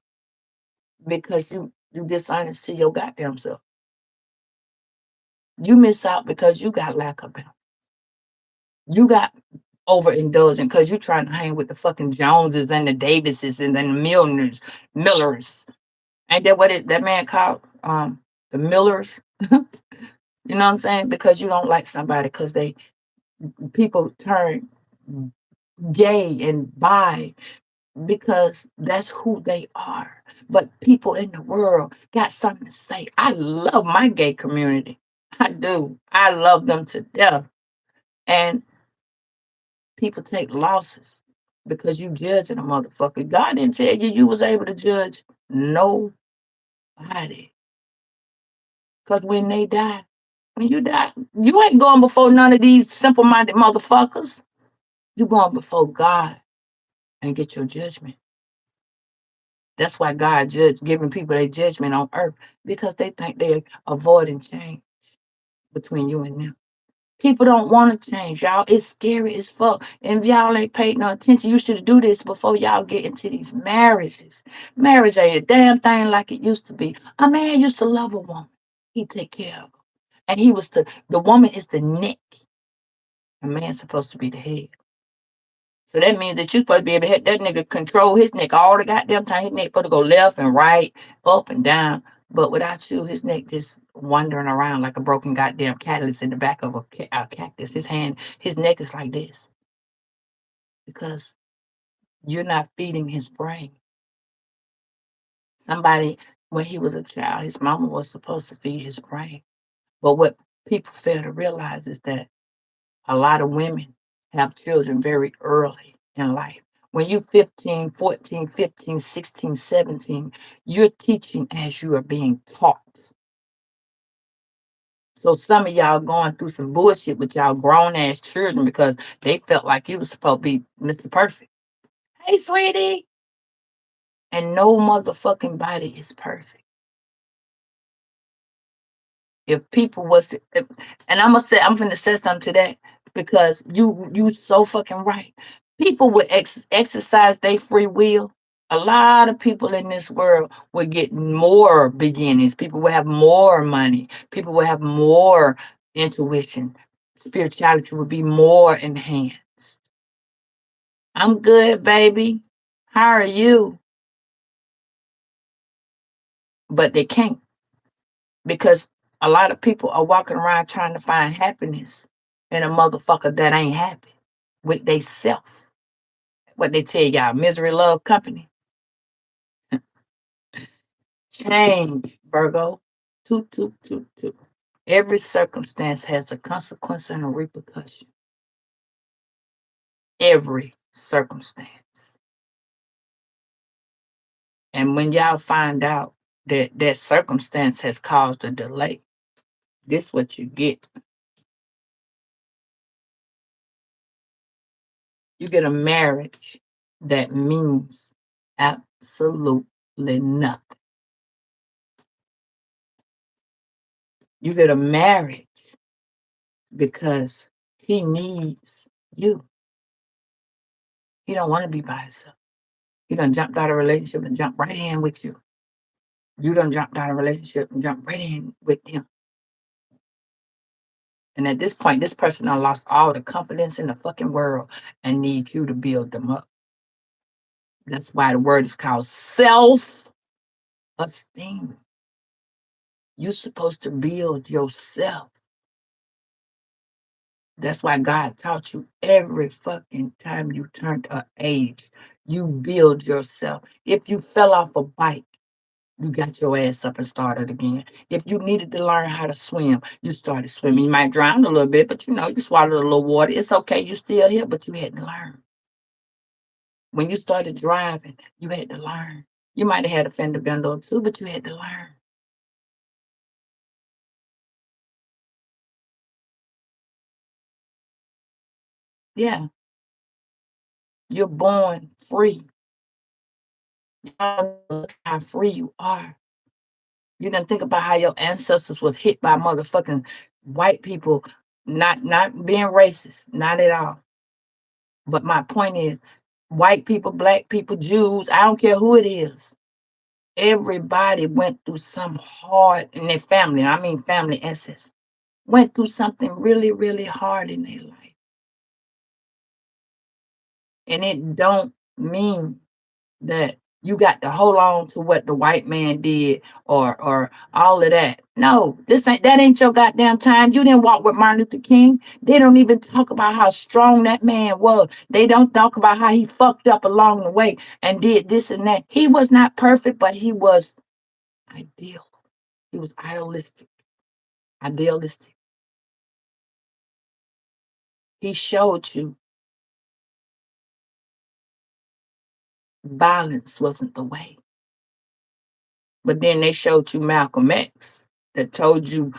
because you dishonest to your goddamn self. You miss out because you got lack of balance. You got overindulgent because you trying to hang with the fucking Joneses and the Davises and then the Millers. Ain't that what that man called? The Millers. You know what I'm saying? Because you don't like somebody because they people turn gay and bi because that's who they are. But people in the world got something to say. I love my gay community. I do. I love them to death. And people take losses because you judging a motherfucker. God didn't tell you you was able to judge nobody. Because when you die, you ain't going before none of these simple-minded motherfuckers. You going before God and get your judgment. That's why God giving people their judgment on earth because they think they're avoiding change between you and them. People don't want to change, y'all. It's scary as fuck. And if y'all ain't paid no attention, you should do this before y'all get into these marriages. Marriage ain't a damn thing like it used to be. A man used to love a woman. He take care of her. And the woman is the neck. A man's supposed to be the head. So that means that you're supposed to be able to have that nigga control his neck all the goddamn time. His neck supposed to go left and right, up and down. But without you, his neck just wandering around like a broken goddamn catalyst in the back of a cactus. His neck is like this because you're not feeding his brain. Somebody, when he was a child, his mama was supposed to feed his brain. But what people fail to realize is that a lot of women have children very early in life. When you're 15, 14, 15, 16, 17, you're teaching as you are being taught. So some of y'all going through some bullshit with y'all grown ass children because they felt like you was supposed to be Mr. Perfect. Hey, sweetie. And no motherfucking body is perfect. If people was to, and I'm gonna say something to that because you so fucking right. People would exercise their free will. A lot of people in this world would get more beginnings. People will have more money. People will have more intuition. Spirituality would be more enhanced. I'm good, baby. How are you? But they can't because a lot of people are walking around trying to find happiness in a motherfucker that ain't happy with they self. What they tell y'all, misery love company. Change, Virgo. Toot, toot, toot, toot. Every circumstance has a consequence and a repercussion. Every circumstance. And when y'all find out that that circumstance has caused a delay, this what you get. You get a marriage that means absolutely nothing. You get a marriage because he needs you. He don't want to be by himself. He done jumped out of a relationship and jumped right in with you. You done jumped out of a relationship and jumped right in with him. And at this point, this person done lost all the confidence in the fucking world and needs you to build them up. That's why the word is called self-esteem. You're supposed to build yourself. That's why God taught you every fucking time you turned an age, you build yourself. If you fell off a bike, you got your ass up and started again. If you needed to learn how to swim, you started swimming. You might drown a little bit, but you swallowed a little water. It's okay. You still here, but you had to learn. When you started driving, you had to learn. You might have had a fender bender or two, but you had to learn. Yeah, you're born free. Look how free you are. You didn't think about how your ancestors was hit by motherfucking white people, not being racist, not at all. But my point is, white people, black people, Jews, I don't care who it is. Everybody went through some hard in their family. I mean family essence. Went through something really, really hard in their life. And it don't mean that you got to hold on to what the white man did or all of that. No, that ain't your goddamn time. You didn't walk with Martin Luther King. They don't even talk about how strong that man was. They don't talk about how he fucked up along the way and did this and that. He was not perfect, but he was ideal. He was idealistic. Idealistic. He showed you violence wasn't the way. But then they showed you Malcolm X that told you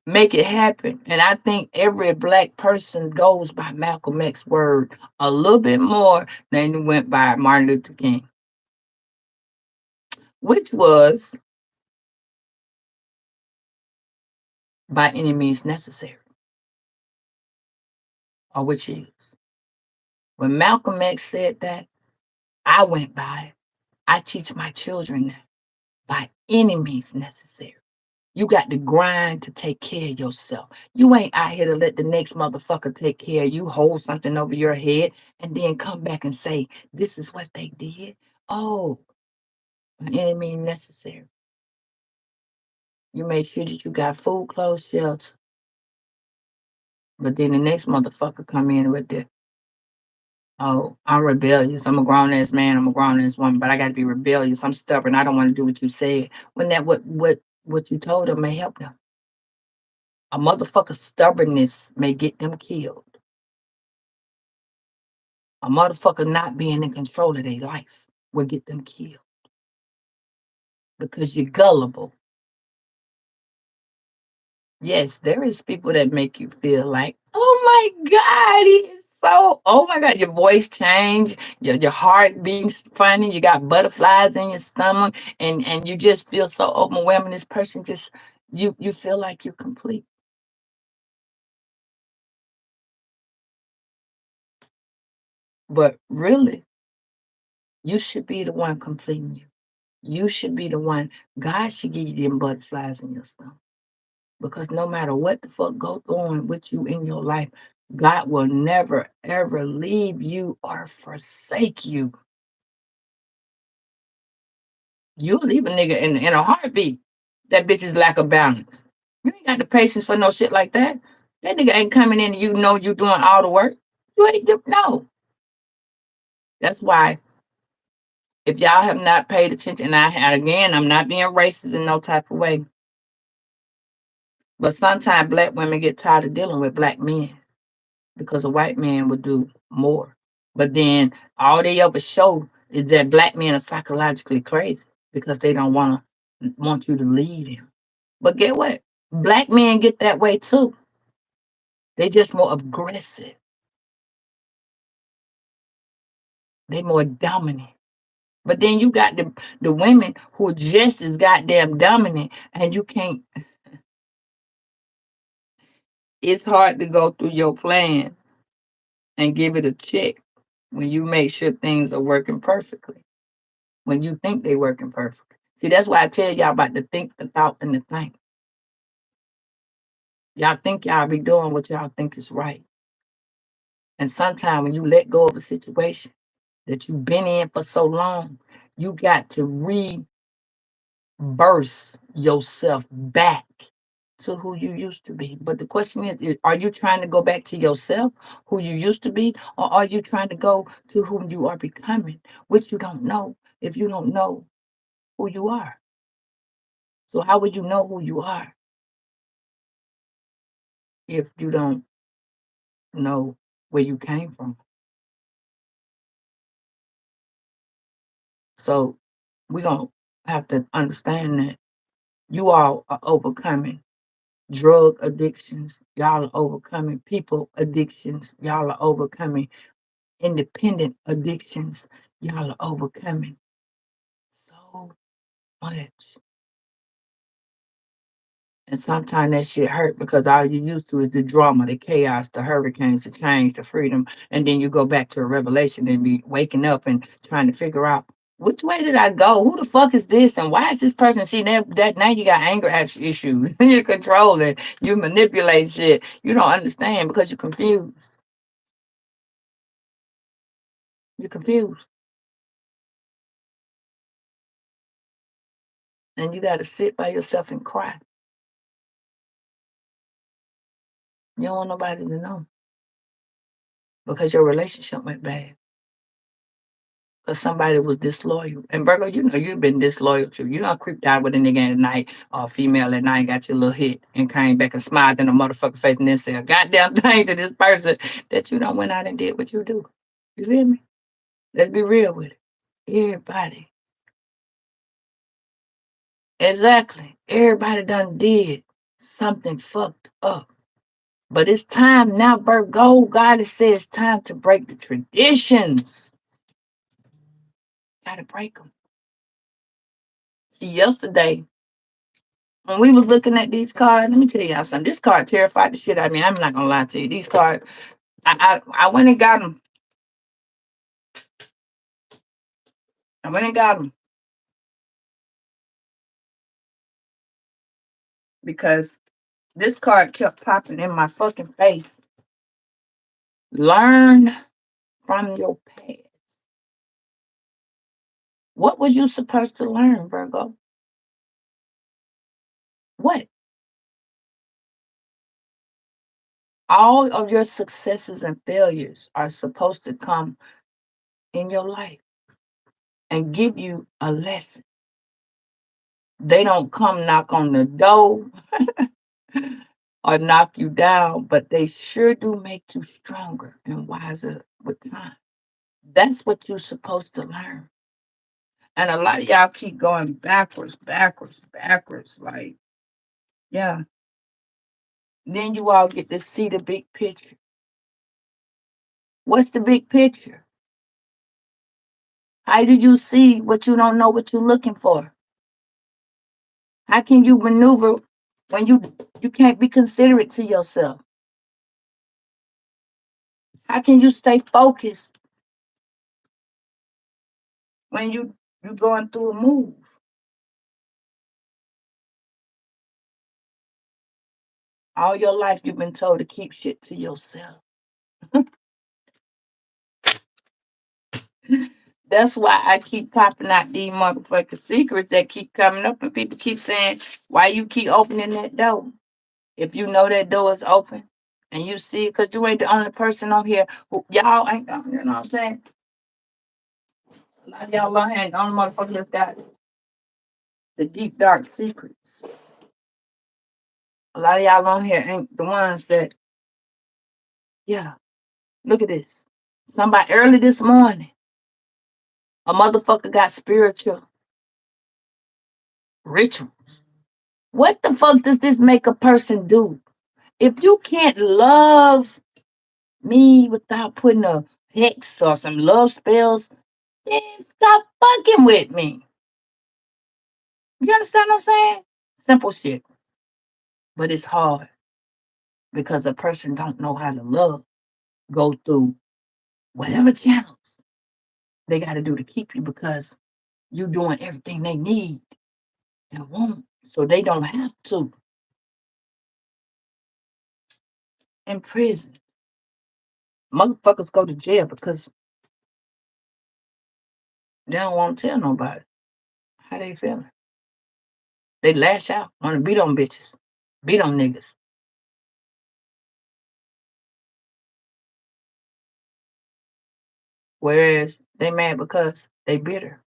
make it happen. And I think every black person goes by Malcolm X word a little bit more than went by Martin Luther King, which was by any means necessary, or which is. When Malcolm X said that, I went by it. I teach my children that by any means necessary. You got to grind to take care of yourself. You ain't out here to let the next motherfucker take care of you, hold something over your head, and then come back and say, this is what they did. Oh, by any means necessary. You make sure that you got food, clothes, shelter. But then the next motherfucker come in with the, oh, I'm rebellious. I'm a grown ass man. I'm a grown ass woman, but I got to be rebellious. I'm stubborn. I don't want to do what you said. When that what you told them may help them. A motherfucker's stubbornness may get them killed. A motherfucker not being in control of their life will get them killed because you're gullible. Yes, there is people that make you feel like, oh my God, he is so, oh my God, your voice changed, your heart beating funny, you got butterflies in your stomach, and you just feel so overwhelming. This person just, you feel like you're complete. But really, you should be the one completing you. You should be the one. God should give you them butterflies in your stomach. Because no matter what the fuck goes on with you in your life, God will never ever leave you or forsake you. You'll leave a nigga in a heartbeat. That bitch is lack of balance. You ain't got the patience for no shit like that. That nigga ain't coming in and you know you doing all the work. You ain't no. That's why if y'all have not paid attention, and again, I'm not being racist in no type of way. But sometimes black women get tired of dealing with black men because a white man would do more. But then all they ever show is that black men are psychologically crazy because they don't want you to lead them. But get what? Black men get that way too. They just more aggressive. They more dominant. But then you got the women who are just as goddamn dominant, and you can't. It's hard to go through your plan and give it a check when you make sure things are working perfectly. When you think they're working perfectly. See, that's why I tell y'all about the think, the thought, and the think. Y'all think y'all be doing what y'all think is right. And sometimes when you let go of a situation that you've been in for so long, you got to reverse yourself back to who you used to be. But the question is, are you trying to go back to yourself, who you used to be, or are you trying to go to whom you are becoming, which you don't know if you don't know who you are? So how would you know who you are if you don't know where you came from? So we're going to have to understand that you all are overcoming drug addictions. Y'all are overcoming people addictions. Y'all are overcoming independent addictions. Y'all are overcoming so much. And sometimes that shit hurt because all you used to is the drama, the chaos, the hurricanes, the change, the freedom. And then you go back to a revelation and be waking up and trying to figure out which way did I go? Who the fuck is this? And why is this person see that now you got anger issues. You're controlling, you manipulate shit. You don't understand because you're confused. You're confused. And you gotta sit by yourself and cry. You don't want nobody to know because your relationship went bad. Because somebody was disloyal. And Virgo, you know you've been disloyal too. You don't creeped out with a nigga at night or a female at night, got your little hit, and came back and smiled in a motherfucker face and then said a goddamn thing to this person that you don't went out and did what you do. You feel me? Let's be real with it. Everybody. Exactly. Everybody done did something fucked up. But it's time now, Virgo. God has said it's time to break the traditions. Gotta break them. See, yesterday, when we was looking at these cards, let me tell y'all something. This card terrified the shit out of me. I'm not gonna lie to you. These cards, I went and got them. I went and got them because this card kept popping in my fucking face. Learn from your past. What was you supposed to learn, Virgo? What? All of your successes and failures are supposed to come in your life and give you a lesson. They don't come knock on the door or knock you down, but they sure do make you stronger and wiser with time. That's what you're supposed to learn. And a lot of y'all keep going backwards, backwards, backwards. Like, yeah. Then you all get to see the big picture. What's the big picture? How do you see what you don't know what you're looking for? How can you maneuver when you can't be considerate to yourself? How can you stay focused when you going through a move? All your life you've been told to keep shit to yourself. That's why I keep popping out these motherfucking secrets that keep coming up and people keep saying, why you keep opening that door? If you know that door is open and you see it, because you ain't the only person on here who y'all ain't, you know what I'm saying? A lot of y'all on here ain't the only motherfucker that's got the deep dark secrets. A lot of y'all on here ain't the ones that, yeah, look at this. Somebody early this morning, a motherfucker got spiritual rituals. What the fuck does this make a person do? If you can't love me without putting a hex or some love spells, then stop fucking with me. You understand what I'm saying? Simple shit. But it's hard because a person don't know how to love, go through whatever channels they got to do to keep you because you doing everything they need and want. So they don't have to. In prison, motherfuckers go to jail because they don't want to tell nobody how they feeling. They lash out, want to beat on bitches, beat on niggas. Whereas they mad because they bitter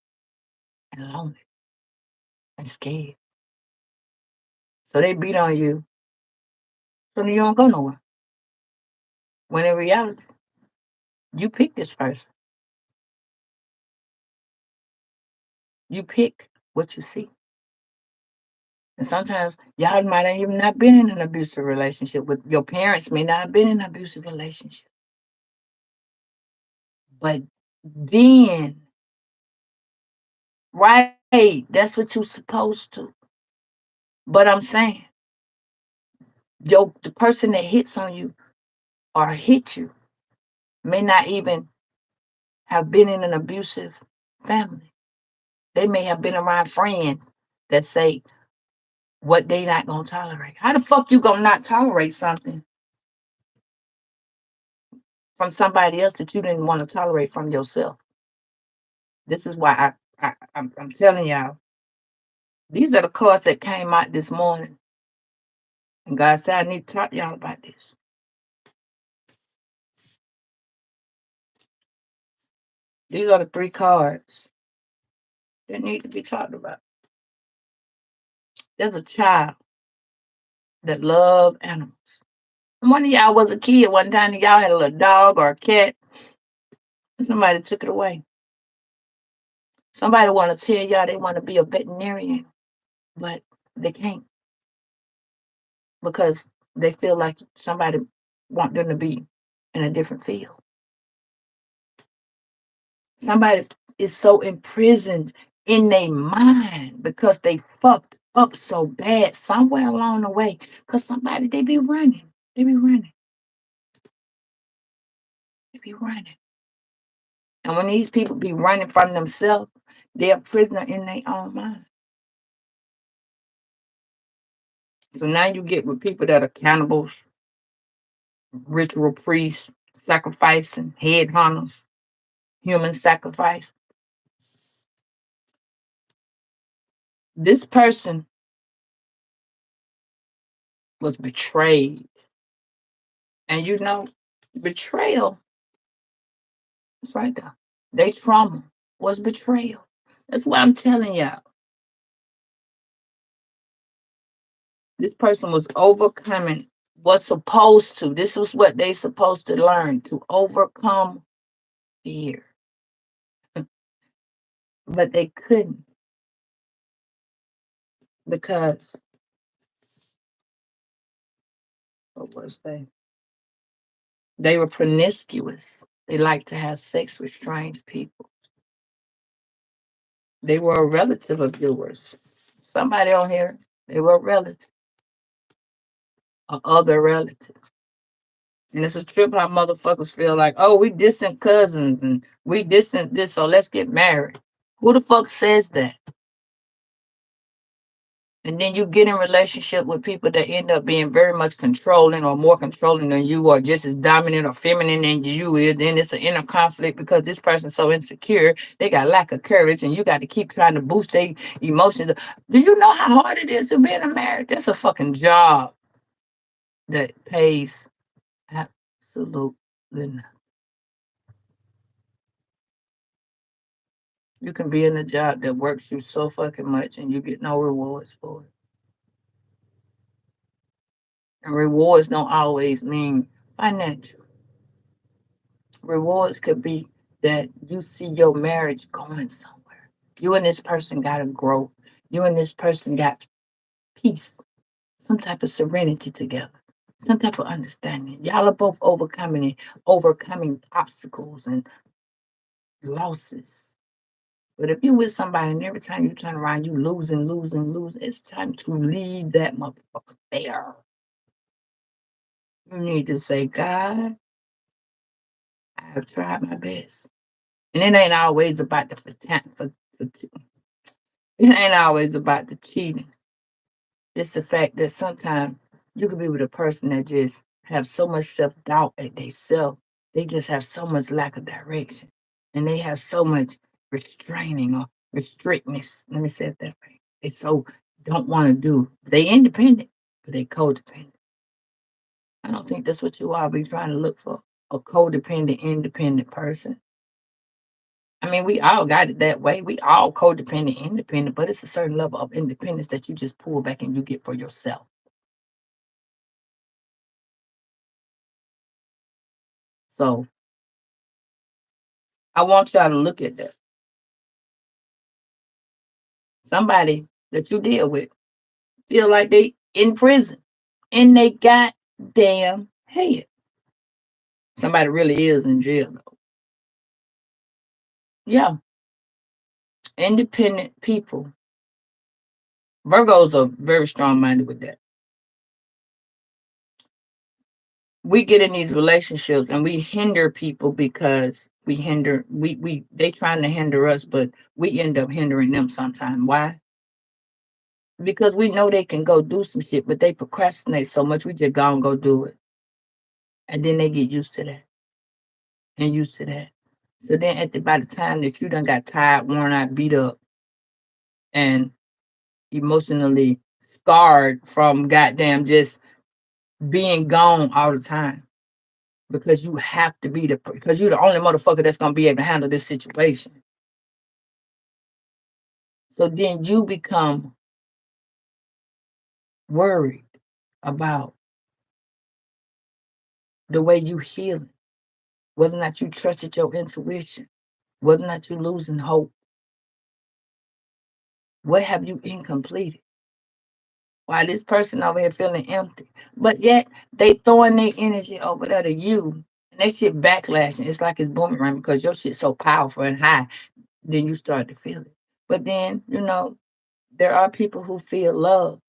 and lonely and scared. So they beat on you so you don't go nowhere. When in reality, you pick this person. You pick what you see. And sometimes y'all might have even not been in an abusive relationship, with your parents may not have been in an abusive relationship. But then, right, that's what you're supposed to. But I'm saying, The person that hits on you or hit you may not even have been in an abusive family. They may have been around friends that say what they not gonna tolerate. How the fuck you gonna not tolerate something from somebody else that you didn't want to tolerate from yourself? This is why I'm telling y'all, these are the cards that came out this morning. And God said, I need to talk to y'all about this. These are the three cards that need to be talked about. There's a child that love animals. And one of y'all was a kid one time and y'all had a little dog or a cat, and somebody took it away. Somebody want to tell y'all they want to be a veterinarian, but they can't because they feel like somebody want them to be in a different field. Somebody is so imprisoned in their mind because they fucked up so bad somewhere along the way. Because somebody, they be running. They be running. They be running. And when these people be running from themselves, they're a prisoner in their own mind. So now you get with people that are cannibals, ritual priests, sacrificing, head hunters, human sacrifice. This person was betrayed. And you know, betrayal is right there. Their trauma was betrayal. That's why I'm telling y'all. This person was overcoming what's supposed to. This was what they supposed to learn to overcome fear. But they couldn't because what was they? They were promiscuous. They liked to have sex with strange people. They were a relative of yours. Somebody on here, they were a relative, or other relative. And it's a trip how motherfuckers feel like, oh, we distant cousins and we distant this, so let's get married. Who the fuck says that? And then you get in relationship with people that end up being very much controlling or more controlling than you or just as dominant or feminine than you is. Then it's an inner conflict because this person's so insecure. They got lack of courage and you got to keep trying to boost their emotions. Do you know how hard it is to be in a marriage? That's a fucking job that pays absolutely nothing. You can be in a job that works you so fucking much and you get no rewards for it. And rewards don't always mean financial. Rewards could be that you see your marriage going somewhere. You and this person got to grow. You and this person got peace, some type of serenity together, some type of understanding. Y'all are both overcoming obstacles and losses. But if you with somebody and every time you turn around, you losing, it's time to leave that motherfucker there. You need to say, God, I have tried my best. And it ain't always about it ain't always about the cheating. It's the fact that sometimes you could be with a person that just have so much self-doubt at themselves. They just have so much lack of direction. And they have so much restraining or restrictness. Let me say it that way. They so don't want to do. They independent, but they codependent. I don't think that's what you all be trying to look for. A codependent, independent person. I mean, we all got it that way. We all codependent, independent, but it's a certain level of independence that you just pull back and you get for yourself. So I want y'all to look at that. Somebody that you deal with feel like they in prison and they goddamn head. Somebody really is in jail though. Yeah. Independent people. Virgos are very strong minded with that. we get in these relationships and we hinder people because we they trying to hinder us, but we end up hindering them sometime. Why? Because we know they can go do some shit, but they procrastinate so much we just go and go do it. And then they get used to that and used to that. So then by the time that you done got tired, worn out, beat up, and emotionally scarred from goddamn just being gone all the time. Because you have to be because you're the only motherfucker that's gonna be able to handle this situation. So then you become worried about the way you healing, whether or not you trusted your intuition, whether or not you losing hope. What have you incompleted? Why this person over here feeling empty? But yet they throwing their energy over there to you. And that shit backlashing. It's like it's boomerang because your shit's so powerful and high. Then you start to feel it. But then, there are people who feel love,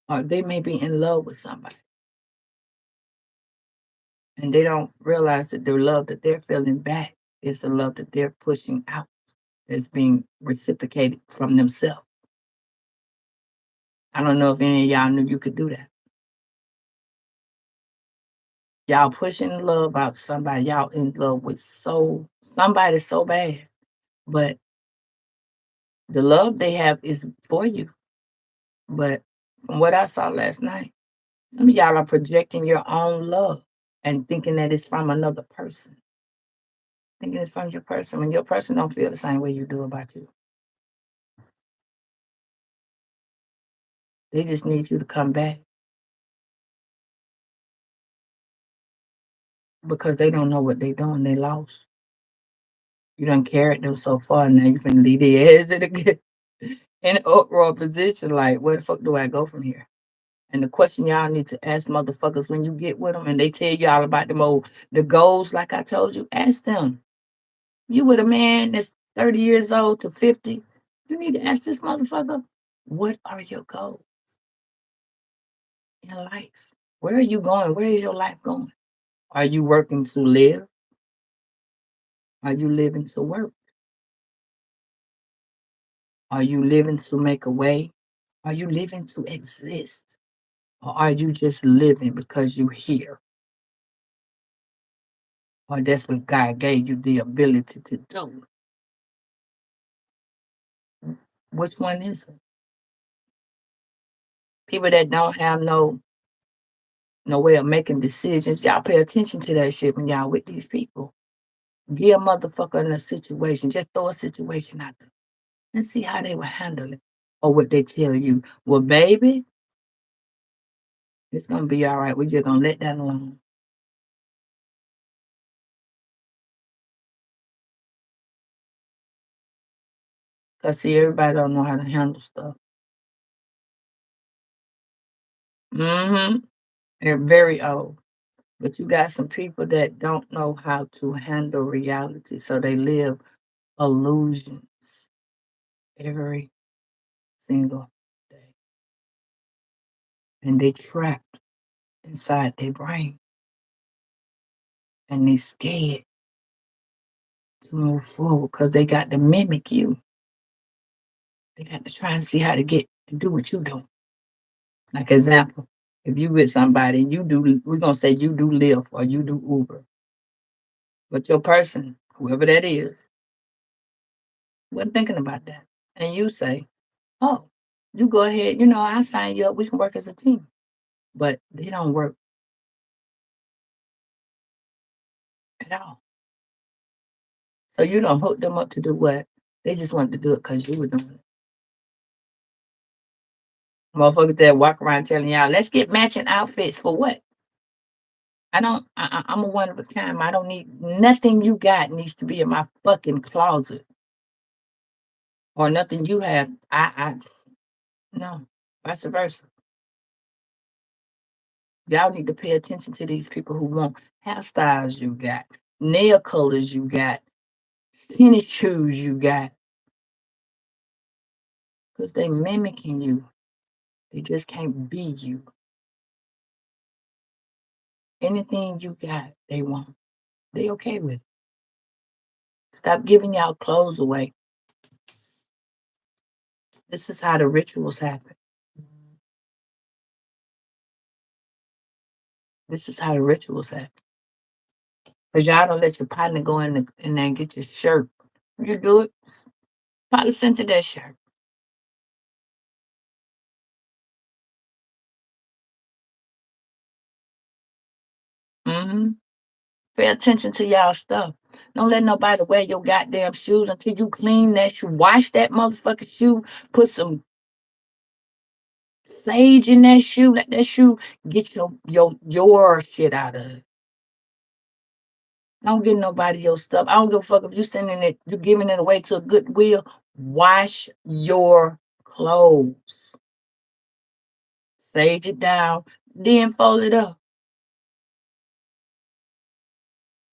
or they may be in love with somebody. And they don't realize that the love that they're feeling back is the love that they're pushing out. That's being reciprocated from themselves. I don't know if any of y'all knew you could do that. Y'all pushing love out to somebody y'all in love with somebody so bad, but the love they have is for you. But from what I saw last night, some of y'all are projecting your own love and thinking that it's from another person. Thinking it's from your person when your person don't feel the same way you do about you. They just need you to come back because they don't know what they doing. They lost. You done carried them so far, now you finna leave their ass in an uproar position. Like, where the fuck do I go from here? And the question y'all need to ask motherfuckers when you get with them and they tell you all about the goals, like I told you, ask them. You with a man that's 30 years old to 50, you need to ask this motherfucker, what are your goals in life? Where are you going? Where is your life going? Are you working to live? Are you living to work? Are you living to make a way? Are you living to exist? Or are you just living because you're here? Or that's what God gave you the ability to do? Which one is it? People that don't have no way of making decisions, y'all pay attention to that shit when y'all with these people. Get a motherfucker in a situation, just throw a situation out there and see how they will handle it. Or what they tell you. Well, baby, it's gonna be all right. We're just gonna let that alone. Cause see, everybody don't know how to handle stuff. Mm-hmm. They're very old. But you got some people that don't know how to handle reality. So they live illusions every single day. And they trapped inside their brain. And they scared to move forward because they got to mimic you. They got to try and see how to get to do what you do. Like example, if you with somebody and we're gonna say you do Lyft or you do Uber, but your person, whoever that is, wasn't thinking about that. And you say, oh, you go ahead, I'll sign you up, we can work as a team. But they don't work at all. So you don't hook them up to do what? They just wanted to do it because you were doing it. Motherfuckers that walk around telling y'all, let's get matching outfits for what? I don't. I'm a one of a kind. I don't need nothing you got needs to be in my fucking closet, or nothing you have. I no, vice versa. Y'all need to pay attention to these people who want hairstyles you got, nail colors you got, tennis shoes you got, because they mimicking you. They just can't be you. Anything you got, they want. They okay with it. Stop giving y'all clothes away. This is how the rituals happen. This is how the rituals happen. Because y'all don't let your partner go in there and get your shirt. You do it. Probably sent to that shirt. Mm-hmm. Pay attention to y'all stuff. Don't let nobody wear your goddamn shoes until you clean that shoe. Wash that motherfucking shoe. Put some sage in that shoe. Let that shoe get your shit out of it. Don't give nobody your stuff. I don't give a fuck if you sending it, you giving it away to a Goodwill. Wash your clothes. Sage it down. Then fold it up.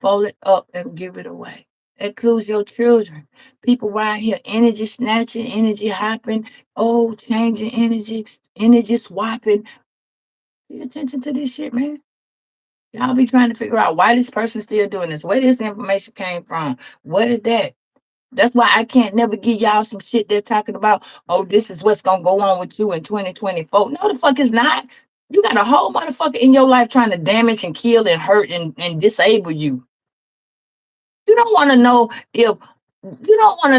Fold it up and give it away. Includes your children. People around here, energy snatching, energy hopping, oh, changing energy, energy swapping. Pay attention to this shit, man. Y'all be trying to figure out why this person's still doing this, where this information came from. What is that? That's why I can't never give y'all some shit they're talking about. Oh, this is what's gonna go on with you in 2024. No, the fuck is not. You got a whole motherfucker in your life trying to damage and kill and hurt and disable you. You don't want to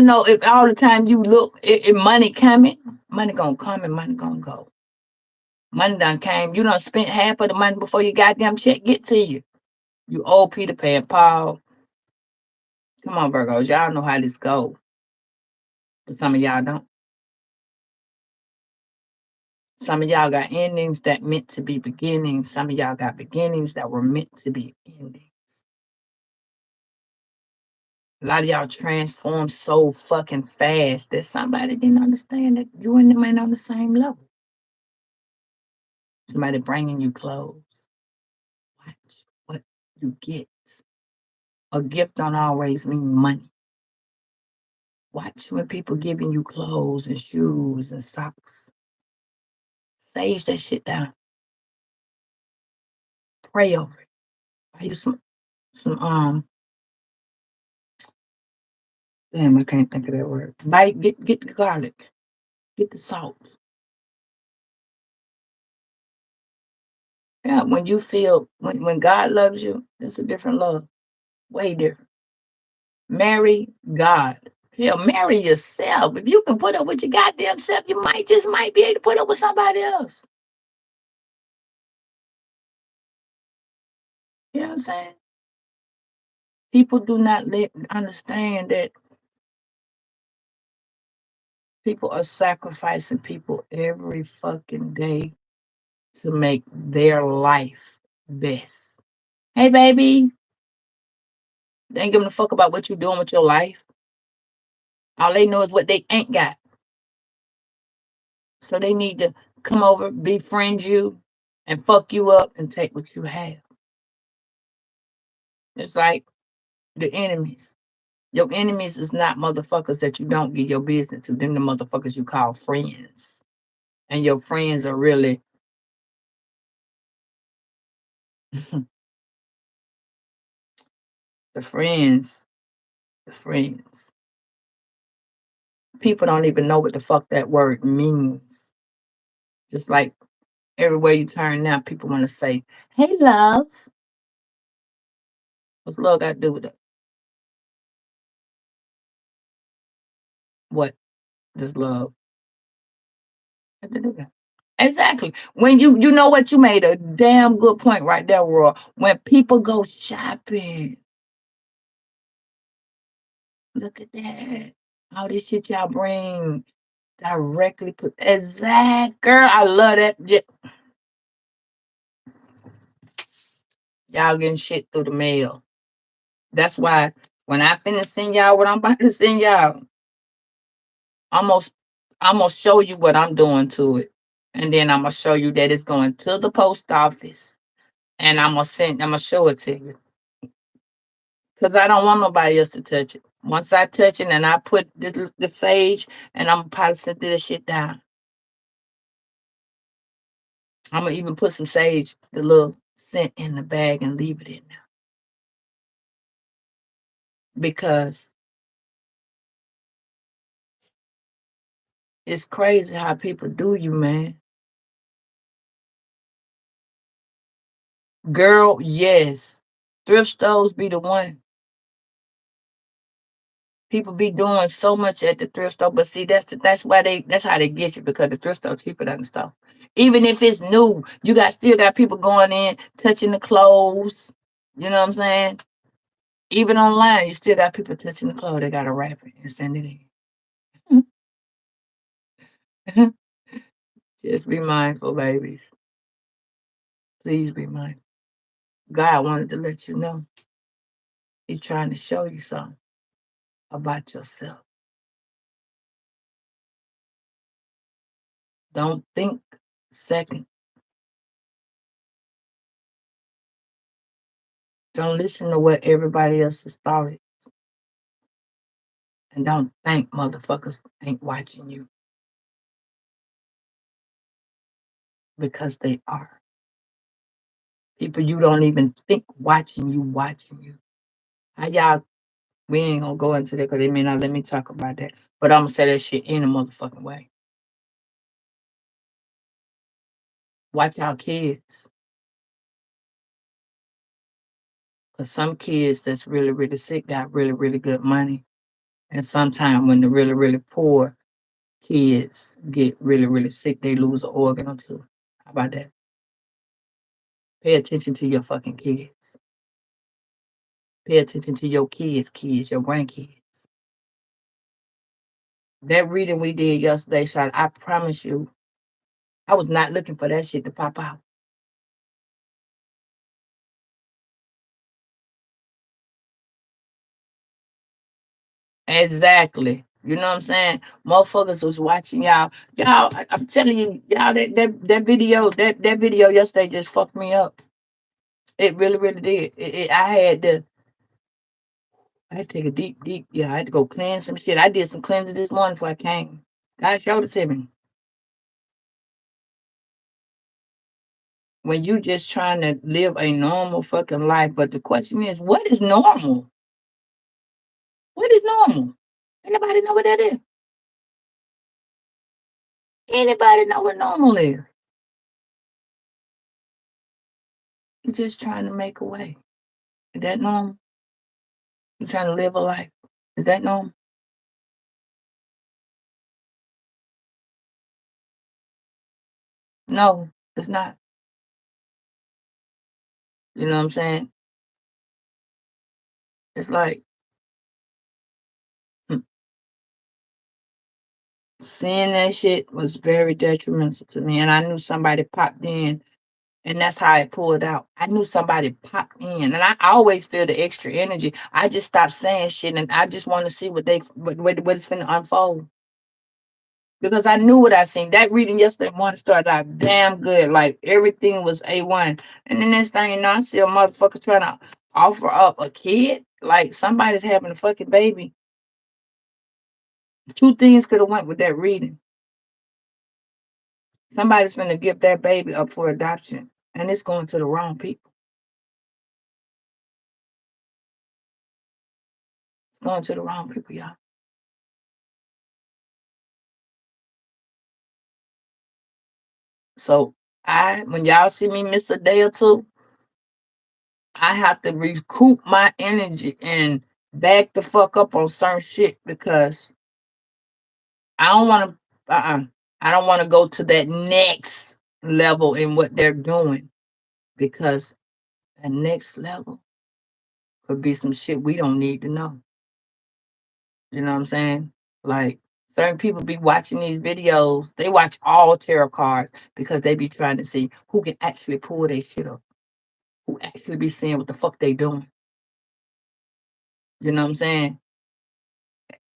know if all the time you look if money coming, money gonna come and money gonna go. Money done came. You done spent half of the money before your goddamn check get to you. You owe Peter Pan Paul. Come on, Virgos. Y'all know how this go. But some of y'all don't. Some of y'all got endings that meant to be beginnings. Some of y'all got beginnings that were meant to be endings. A lot of y'all transformed so fucking fast that somebody didn't understand that you and them ain't on the same level. Somebody bringing you clothes. Watch what you get. A gift don't always mean money. Watch when people giving you clothes and shoes and socks. Sage that shit down. Pray over it. I use some damn, I can't think of that word. Get the garlic. Get the salt. Yeah, when you feel when God loves you, it's a different love. Way different. Marry God. Hell, marry yourself. If you can put up with your goddamn self, you might be able to put up with somebody else. You know what I'm saying? People do not understand that people are sacrificing people every fucking day to make their life best. Hey, baby. They ain't giving a fuck about what you're doing with your life. All they know is what they ain't got. So they need to come over, befriend you, and fuck you up and take what you have. It's like the enemies. Your enemies is not motherfuckers that you don't give your business to. Them the motherfuckers you call friends. And your friends are really the friends. The friends. People don't even know what the fuck that word means. Just like everywhere you turn now, people want to say, hey, love. What's love got to do with it? What does love have to do with that? Exactly. When you know what, you made a damn good point right there, Roy. When people go shopping, look at that. All this shit y'all bring directly put exact girl. I love that. Yeah. Y'all getting shit through the mail. That's why when I finish send y'all what I'm about to send y'all, almost I'm gonna show you what I'm doing to it. And then I'm gonna show you that it's going to the post office. And I'm gonna show it to you. Because I don't want nobody else to touch it. Once I touch it and I put the sage and I'm probably set this shit down. I'm gonna even put some sage, the little sent in the bag and leave it in there. Because it's crazy how people do you, man. Girl, yes. Thrift stores be the one. People be doing so much at the thrift store, but see, that's why that's how they get you, because the thrift store cheaper than the store. Even if it's new, you still got people going in, touching the clothes. You know what I'm saying? Even online, you still got people touching the clothes. They gotta wrap it and send it in. Just be mindful, babies. Please be mindful. God wanted to let you know. He's trying to show you something about yourself. Don't think second. Don't listen to what everybody else's thought is. And don't think motherfuckers ain't watching you, because they are. People you don't even think watching you. How y'all, we ain't gonna go into that because they may not let me talk about that. But I'm gonna say that shit in a motherfucking way. Watch our kids. Because some kids that's really, really sick got really, really good money. And sometimes when the really, really poor kids get really, really sick, they lose an organ or two. How about that? Pay attention to your fucking kids. Pay attention to your kids, your grandkids. That reading we did yesterday, Sean, I promise you, I was not looking for that shit to pop out. Exactly. You know what I'm saying? Motherfuckers was watching y'all. I'm telling you, y'all, that video yesterday just fucked me up. It really, really did. I had to take a deep, I had to go cleanse some shit. I did some cleansing this morning before I came. God showed it to me. When you just trying to live a normal fucking life, but the question is, what is normal? What is normal? Anybody know what that is? Anybody know what normal is? You're just trying to make a way. Is that normal? You're trying to live a life. Is that normal? No, it's not. You know what I'm saying? It's like, hmm, seeing that shit was very detrimental to me. And I knew somebody popped in, and that's how it pulled out. I knew somebody popped in, and I always feel the extra energy. I just stopped saying shit, and I just want to see what it's going to unfold. Because I knew what I seen. That reading yesterday morning started out damn good. Like everything was A1. And the next thing you know, I see a motherfucker trying to offer up a kid. Like somebody's having a fucking baby. Two things could have went with that reading. Somebody's gonna give that baby up for adoption. And it's going to the wrong people. It's going to the wrong people, y'all. So when y'all see me miss a day or two, I have to recoup my energy and back the fuck up on certain shit, because I don't want to. I don't want to go to that next level in what they're doing, because the next level could be some shit we don't need to know. You know what I'm saying? Like certain people be watching these videos. They watch all tarot cards because they be trying to see who can actually pull their shit up, who actually be seeing what the fuck they doing. You know what I'm saying?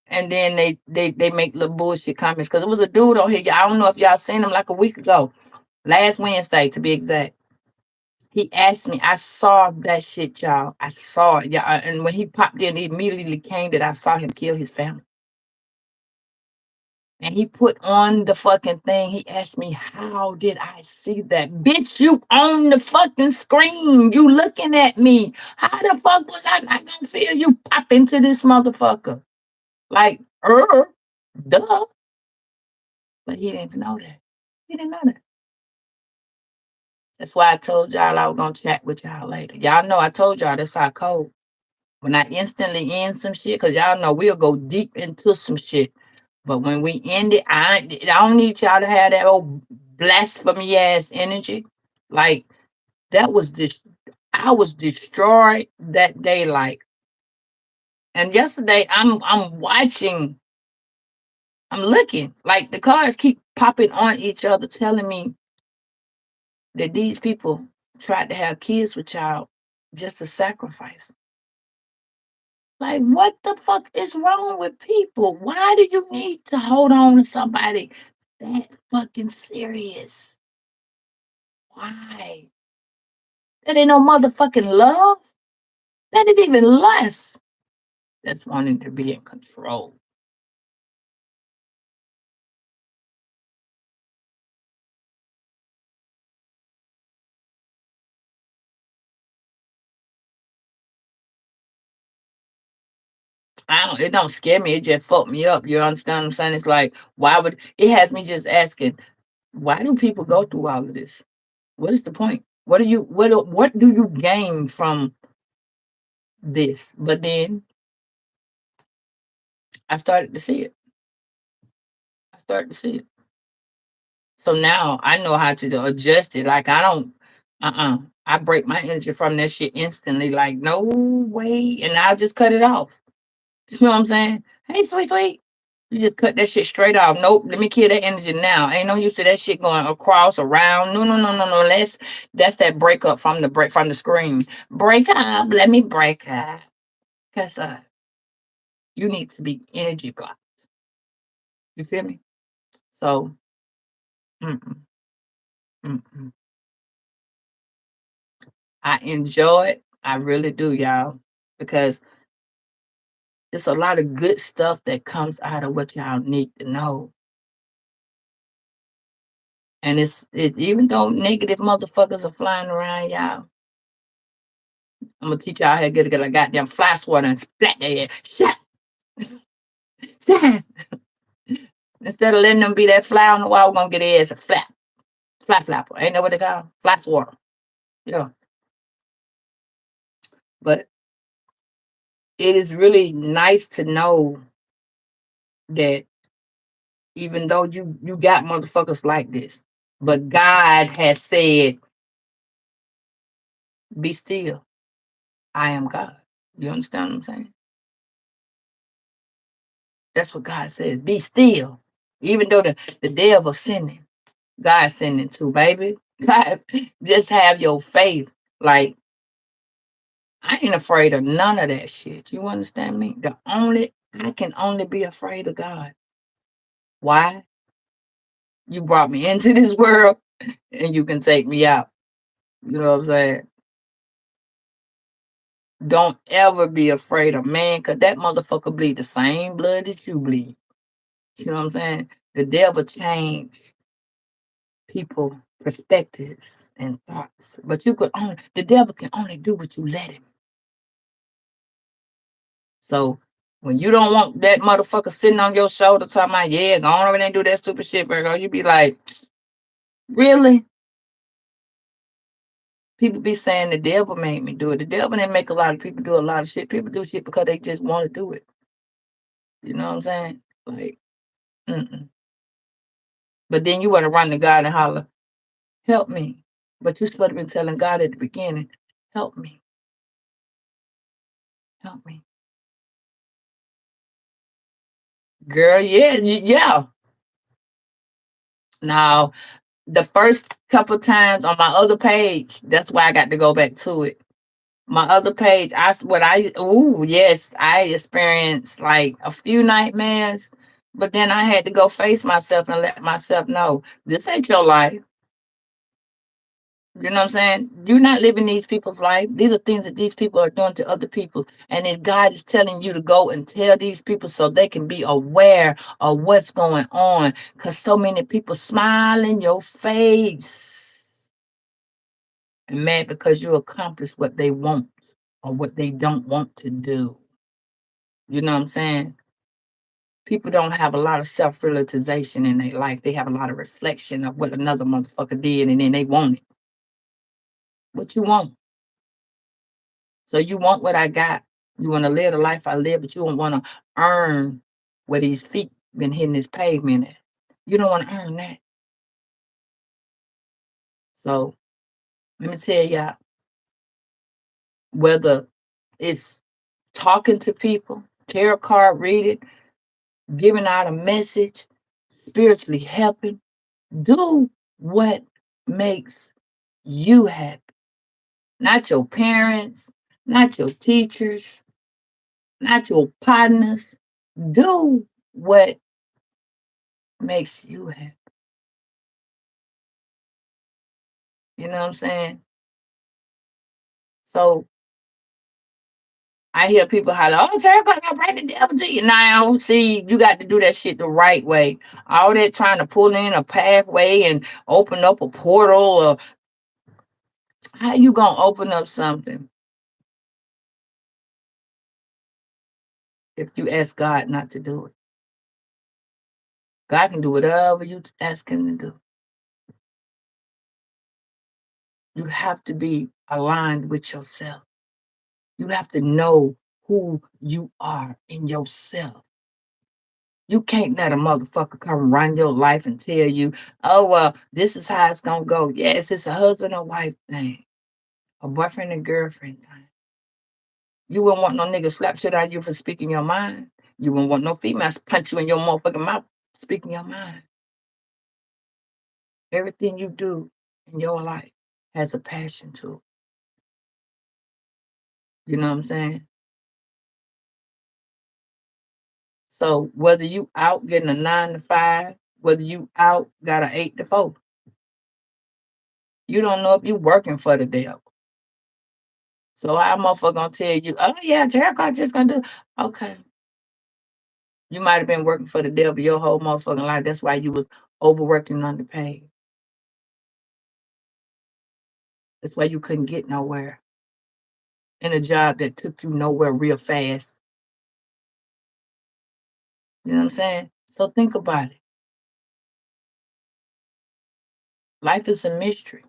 And then they make little bullshit comments, because it was a dude on here. I don't know if y'all seen him like a week ago, last Wednesday to be exact. He asked me. I saw that shit, y'all. I saw it, yeah. And when he popped in, it immediately came that I saw him kill his family. And he put on the fucking thing. He asked me, how did I see that? Bitch, you on the fucking screen. You looking at me. How the fuck was I not gonna feel you pop into this motherfucker? Like, duh. But he didn't know that. He didn't know that. That's why I told y'all I was gonna chat with y'all later. Y'all know I told y'all that's our code. When I instantly end some shit, because y'all know we'll go deep into some shit. But when we end it, I don't need y'all to have that old blasphemy ass energy. Like that was this, I was destroyed that day. Like, and yesterday I'm watching, I'm looking, like the cards keep popping on each other, telling me that these people tried to have kids with y'all just to sacrifice. Like, what the fuck is wrong with people? Why do you need to hold on to somebody that fucking serious? Why? That ain't no motherfucking love. That ain't even lust. That's wanting to be in control. It don't scare me. It just fucked me up. You understand what I'm saying? It's like, why would it has me just asking, why do people go through all of this? What is the point? What do you gain from this? But then I started to see it. I started to see it. So now I know how to adjust it. Like I don't, I break my energy from that shit instantly. Like no way, and I'll just cut it off. You know what I'm saying? Hey, sweet, sweet. You just cut that shit straight off. Nope, let me kill that energy now. Ain't no use to that shit going across, around. No, no, no, no, no. That's that breakup from the screen. Break up. Let me break up. Cause you need to be energy blocked. You feel me? So, mm-mm, mm-mm. I enjoy it. I really do, y'all, because it's a lot of good stuff that comes out of what y'all need to know. And even though negative motherfuckers are flying around, y'all, I'm gonna teach y'all how to get a goddamn fly swatter and splat their ass. Shut, stand. Instead of letting them be that fly on the wall, we're gonna get their ass a flap, fly flapper. Ain't that what they call fly swatter? Yeah. But it is really nice to know that even though you got motherfuckers like this, but God has said, "Be still. I am God." You understand what I'm saying? That's what God says. Be still. Even though the devil's sinning, God's sinning too, baby. God, just have your faith. Like I ain't afraid of none of that shit. You understand me? I can only be afraid of God. Why? You brought me into this world and you can take me out. You know what I'm saying? Don't ever be afraid of man, cause that motherfucker bleed the same blood that you bleed. You know what I'm saying? The devil changed people perspectives and thoughts, but the devil can only do what you let him. So when you don't want that motherfucker sitting on your shoulder talking about, yeah, go on over there and do that stupid shit, Virgo, you be like, really? People be saying the devil made me do it. The devil didn't make a lot of people do a lot of shit. People do shit because they just want to do it. You know what I'm saying? Like, mm-mm. But then you want to run to God and holler, help me. But you supposed to been telling God at the beginning, help me, help me. Girl, yeah, yeah. Now, the first couple times on my other page, that's why I got to go back to it. My other page, yes, I experienced like a few nightmares, but then I had to go face myself and let myself know this ain't your life. You know what I'm saying? You're not living these people's life. These are things that these people are doing to other people. And then God is telling you to go and tell these people so they can be aware of what's going on. Because so many people smile in your face and mad because you accomplished what they want or what they don't want to do. You know what I'm saying? People don't have a lot of self-realization in their life. They have a lot of reflection of what another motherfucker did and then they want it. What you want? So you want what I got. You want to live the life I live, but you don't want to earn where these feet been hitting this pavement at. You don't want to earn that. So let me tell y'all, whether it's talking to people, tarot card reading, giving out a message, spiritually helping, do what makes you happy. Not your parents, not your teachers, not your partners. Do what makes you happy. You know what I'm saying? So I hear people holler, "Oh, tarot card got bring the devil to you." Now, see, you got to do that shit the right way. All that trying to pull in a pathway and open up a portal, or how you gonna open up something if you ask God not to do it? God can do whatever you ask him to do. You have to be aligned with yourself. You have to know who you are in yourself. You can't let a motherfucker come run your life and tell you, oh, well, this is how it's going to go. Yes, it's a husband or wife thing, a boyfriend and girlfriend thing. You wouldn't want no nigga slap shit out of you for speaking your mind. You wouldn't want no female punch you in your motherfucking mouth speaking your mind. Everything you do in your life has a passion to it. You know what I'm saying? So whether you out getting a 9 to 5, whether you out got an 8 to 4, you don't know if you working for the devil. So how motherfucker gonna tell you, oh yeah, tarot card just gonna do okay. You might have been working for the devil your whole motherfucking life. That's why you was overworked and underpaid. That's why you couldn't get nowhere in a job that took you nowhere real fast. You know what I'm saying? So think about it. Life is a mystery.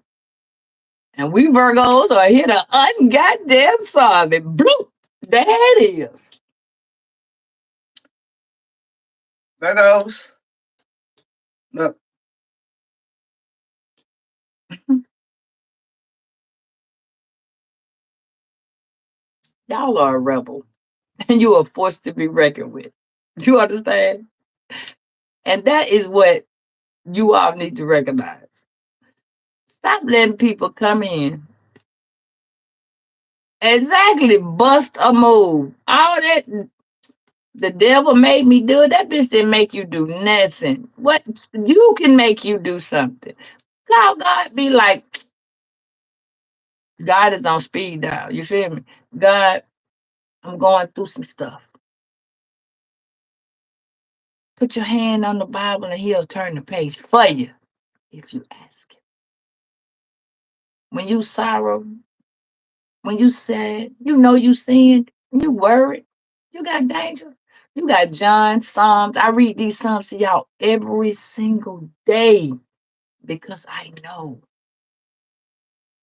And we Virgos are here to ungoddamn solve it. Bloop! There it is. Virgos. Look. Y'all are a rebel. And you are forced to be reckoned with. You understand? And that is what you all need to recognize. Stop letting people come in. Exactly. Bust a move. All that the devil made me do it. That bitch didn't make you do nothing. What you can make you do something. God be like, God is on speed dial. You feel me? God, I'm going through some stuff. Put your hand on the Bible and he'll turn the page for you if you ask him. When you sorrow, when you sad, you know you sinned, you worried, you got danger. You got John, Psalms. I read these Psalms to y'all every single day because I know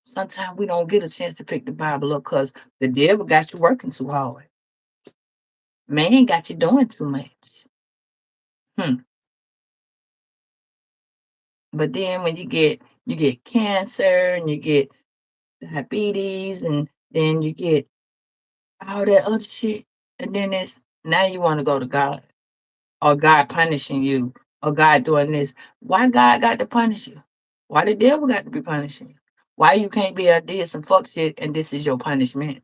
sometimes we don't get a chance to pick the Bible up because the devil got you working too hard. Man got you doing too much. But then when you get cancer and you get diabetes and then you get all that other shit, and then it's now you want to go to God or God punishing you or God doing this. Why God got to punish you? Why the devil got to be punishing you? Why you can't be a did some fuck shit and this is your punishment?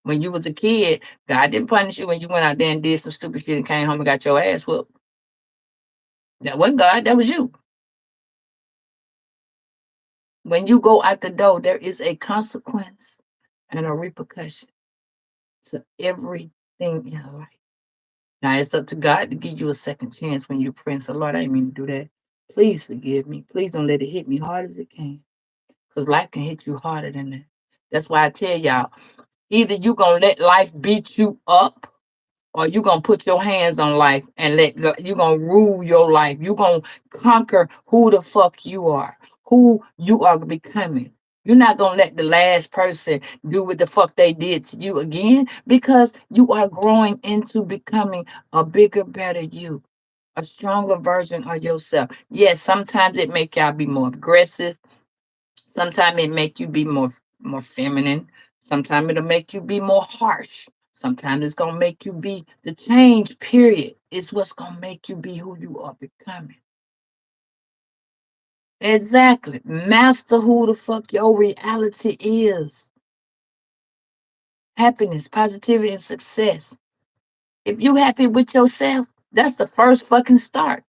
When you was a kid, God didn't punish you when you went out there and did some stupid shit and came home and got your ass whooped. That wasn't God, that was you. When you go out the door, there is a consequence and a repercussion to everything in life. Now it's up to God to give you a second chance when you pray. So Lord, I didn't mean to do that. Please forgive me. Please don't let it hit me hard as it can. Because life can hit you harder than that. That's why I tell y'all, either you gonna let life beat you up, or you gonna put your hands on life and you gonna rule your life. You gonna conquer who the fuck you are, who you are becoming. You're not gonna let the last person do what the fuck they did to you again, because you are growing into becoming a bigger, better you, a stronger version of yourself. Yes, sometimes it make y'all be more aggressive. Sometimes it make you be more feminine. Sometimes it'll make you be more harsh. Sometimes it's gonna make you be the change, period. It's what's gonna make you be who you are becoming. Exactly. Master who the fuck your reality is. Happiness, positivity, and success. If you happy with yourself, that's the first fucking start.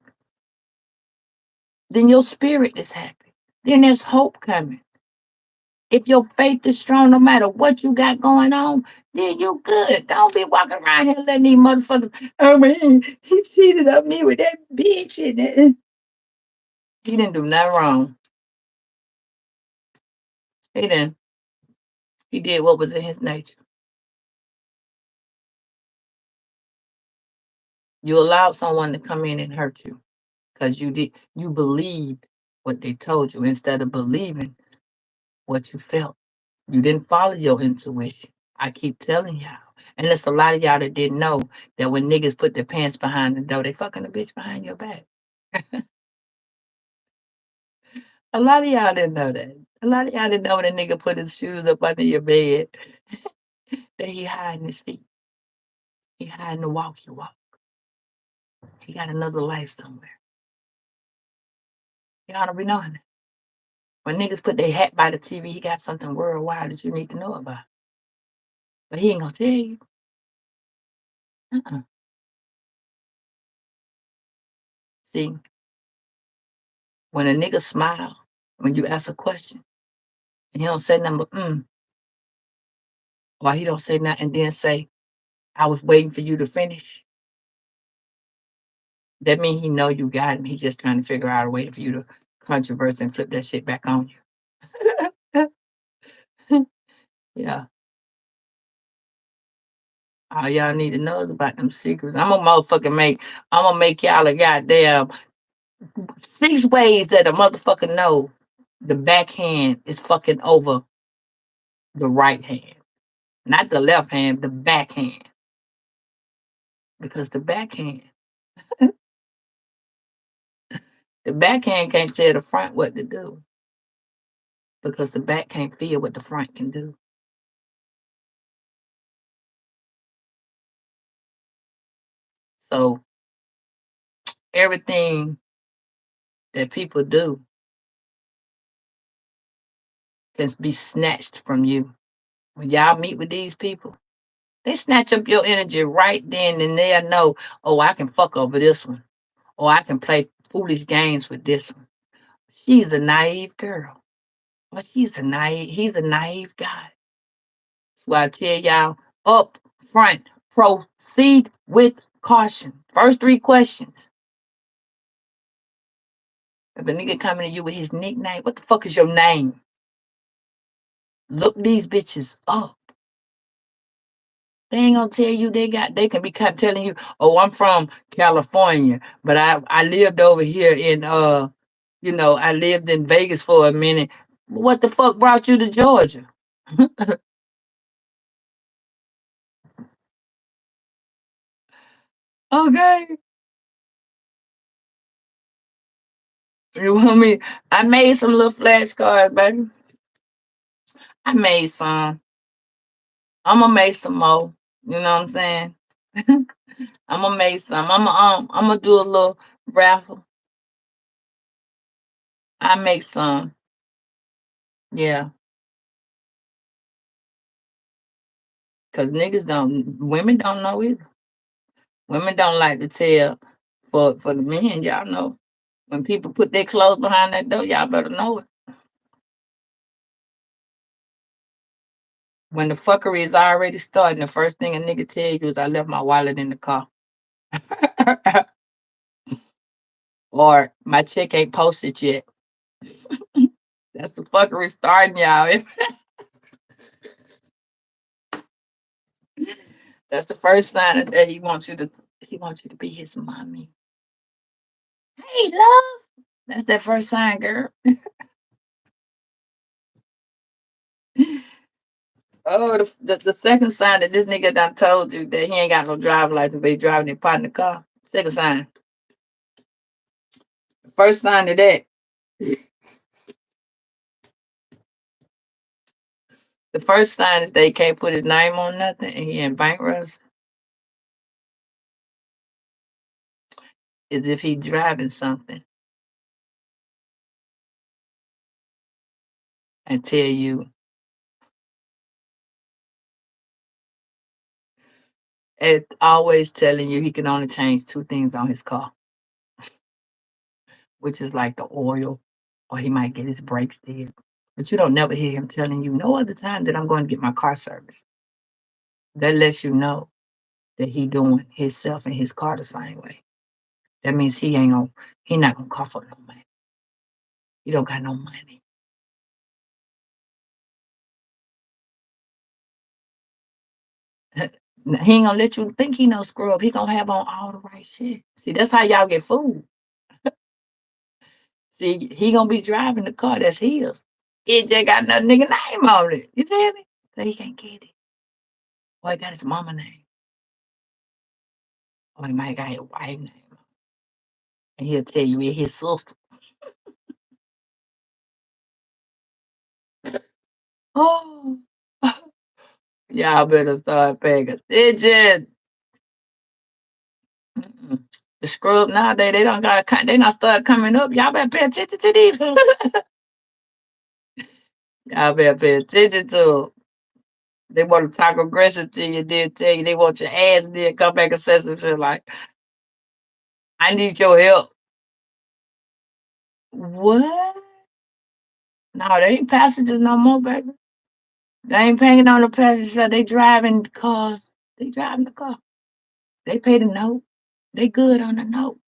Then your spirit is happy. Then there's hope coming. If your faith is strong, no matter what you got going on, then you good. Don't be walking around here letting these motherfuckers. I mean, he cheated on me with that bitch. He didn't do nothing wrong. He didn't. He did what was in his nature. You allowed someone to come in and hurt you because you believed what they told you instead of believing what you felt. You didn't follow your intuition. I keep telling y'all. And there's a lot of y'all that didn't know that when niggas put their pants behind the door, they fucking a bitch behind your back. A lot of y'all didn't know that. A lot of y'all didn't know when a nigga put his shoes up under your bed that he hiding his feet. He hiding the walk you walk. He got another life somewhere. You ought to be knowing that. When niggas put their hat by the TV, he got something worldwide that you need to know about. But he ain't gonna tell you. Uh-uh. See, when a nigga smile, when you ask a question, and he don't say nothing but or he don't say nothing and then say, I was waiting for you to finish. That means he know you got him. He's just trying to figure out a way for you to controverse and flip that shit back on you. Yeah. All y'all need to know is about them secrets. I'm gonna make y'all a goddamn 6 ways that a motherfucker know the backhand is fucking over the right hand. Not the left hand, the backhand. Because the backhand can't tell the front what to do. Because the back can't feel what the front can do. So everything that people do can be snatched from you. When y'all meet with these people, they snatch up your energy right then and they'll know, oh, I can fuck over this one. Or I can play foolish games with this one. She's a naive girl. Well, he's a naive guy. That's why I tell y'all up front, proceed with caution. First 3 questions. If a nigga coming to you with his nickname, what the fuck is your name? Look these bitches up. They ain't gonna tell you they can be telling you, oh, I'm from California, but I lived over here in I lived in Vegas for a minute. What the fuck brought you to Georgia? Okay. You want me? I made some little flashcards, baby. I made some. I'm gonna make some more. You know what I'm saying? I'm gonna make some. I'm gonna do a little raffle. I make some. Yeah, cause women don't know either. Women don't like to tell for the men. Y'all know when people put their clothes behind that door, y'all better know it. When the fuckery is already starting, the first thing a nigga tell you is I left my wallet in the car. Or my check ain't posted yet. That's the fuckery starting, y'all. That's the first sign that he wants you to be his mommy. Hey, love. That's that first sign, girl. Oh, the second sign that this nigga done told you that he ain't got no driver license, but he driving his partner car. Second sign. The first sign of that. The first sign is they can't put his name on nothing and he in bankruptcy. Is if he driving something and tell you it always telling you he can only change two things on his car, which is like the oil, or he might get his brakes dead. But you don't never hear him telling you no other time that I'm going to get my car serviced. That lets you know that he doing himself and his car the same way. That means he not gonna call for no money. He don't got no money. He ain't gonna let you think he no scrub. He gonna have on all the right shit. See, that's how y'all get fooled. See, he gonna be driving the car that's his. It just got another nigga name on it. You feel me? So he can't get it. Or he got his mama name. Or he might got his wife name. And he'll tell you it's his sister. Oh, y'all better start paying attention. Mm-mm. The scrub nowadays, they not start coming up. Y'all better pay attention to these. Y'all better pay attention to them. They want to talk aggressive to you, then tell you they want your ass, then come back and say some shit like, I need your help. What? No, they ain't passengers no more, baby. They ain't paying on the passenger. They driving cars. They driving the car. They pay the note. They good on the note.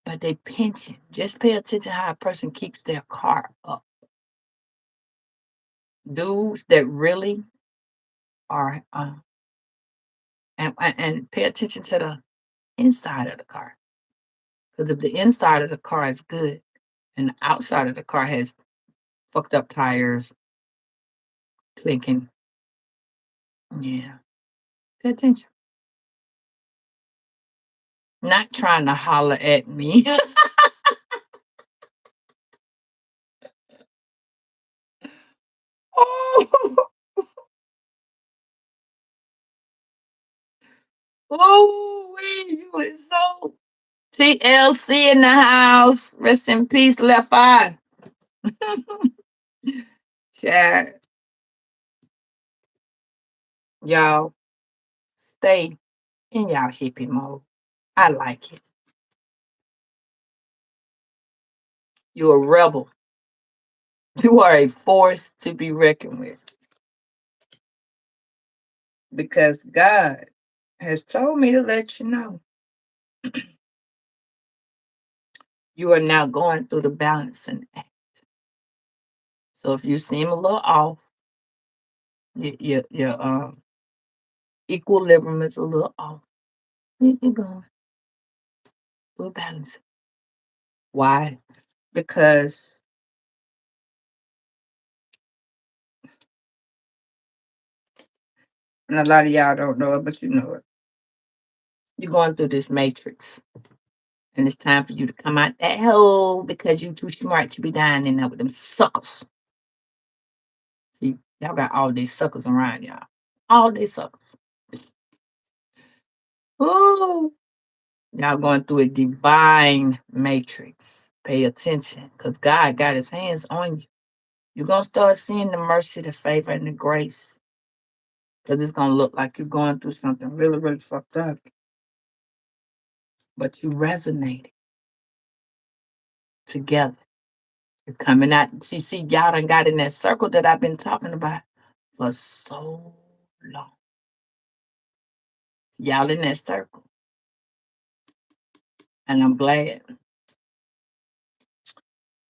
But they pension. Just pay attention how a person keeps their car up. Dudes that really are and pay attention to the inside of the car. Because if the inside of the car is good and the outside of the car has fucked up tires, clinking, yeah, pay attention. Not trying to holler at me. Oh, oh, you is so TLC in the house. Rest in peace, left eye. Chat. Y'all stay in y'all hippie mode. I like it. You're a rebel. You are a force to be reckoned with. Because God has told me to let you know you are now going through the balancing act. So if you seem a little off, your equilibrium is a little off. Keep it going. We'll balance it. Why? Because and a lot of y'all don't know it, but you know it. You're going through this matrix. And it's time for you to come out that hole because you too smart to be dying in there with them suckers. See, y'all got all these suckers around y'all. All these suckers. Ooh. Y'all going through a divine matrix. Pay attention because God got his hands on you. You're going to start seeing the mercy, the favor, and the grace. Because it's going to look like you're going through something really, really fucked up. But you resonated together. You're coming out. See, y'all done got in that circle that I've been talking about. for so long. Y'all in that circle. And I'm glad.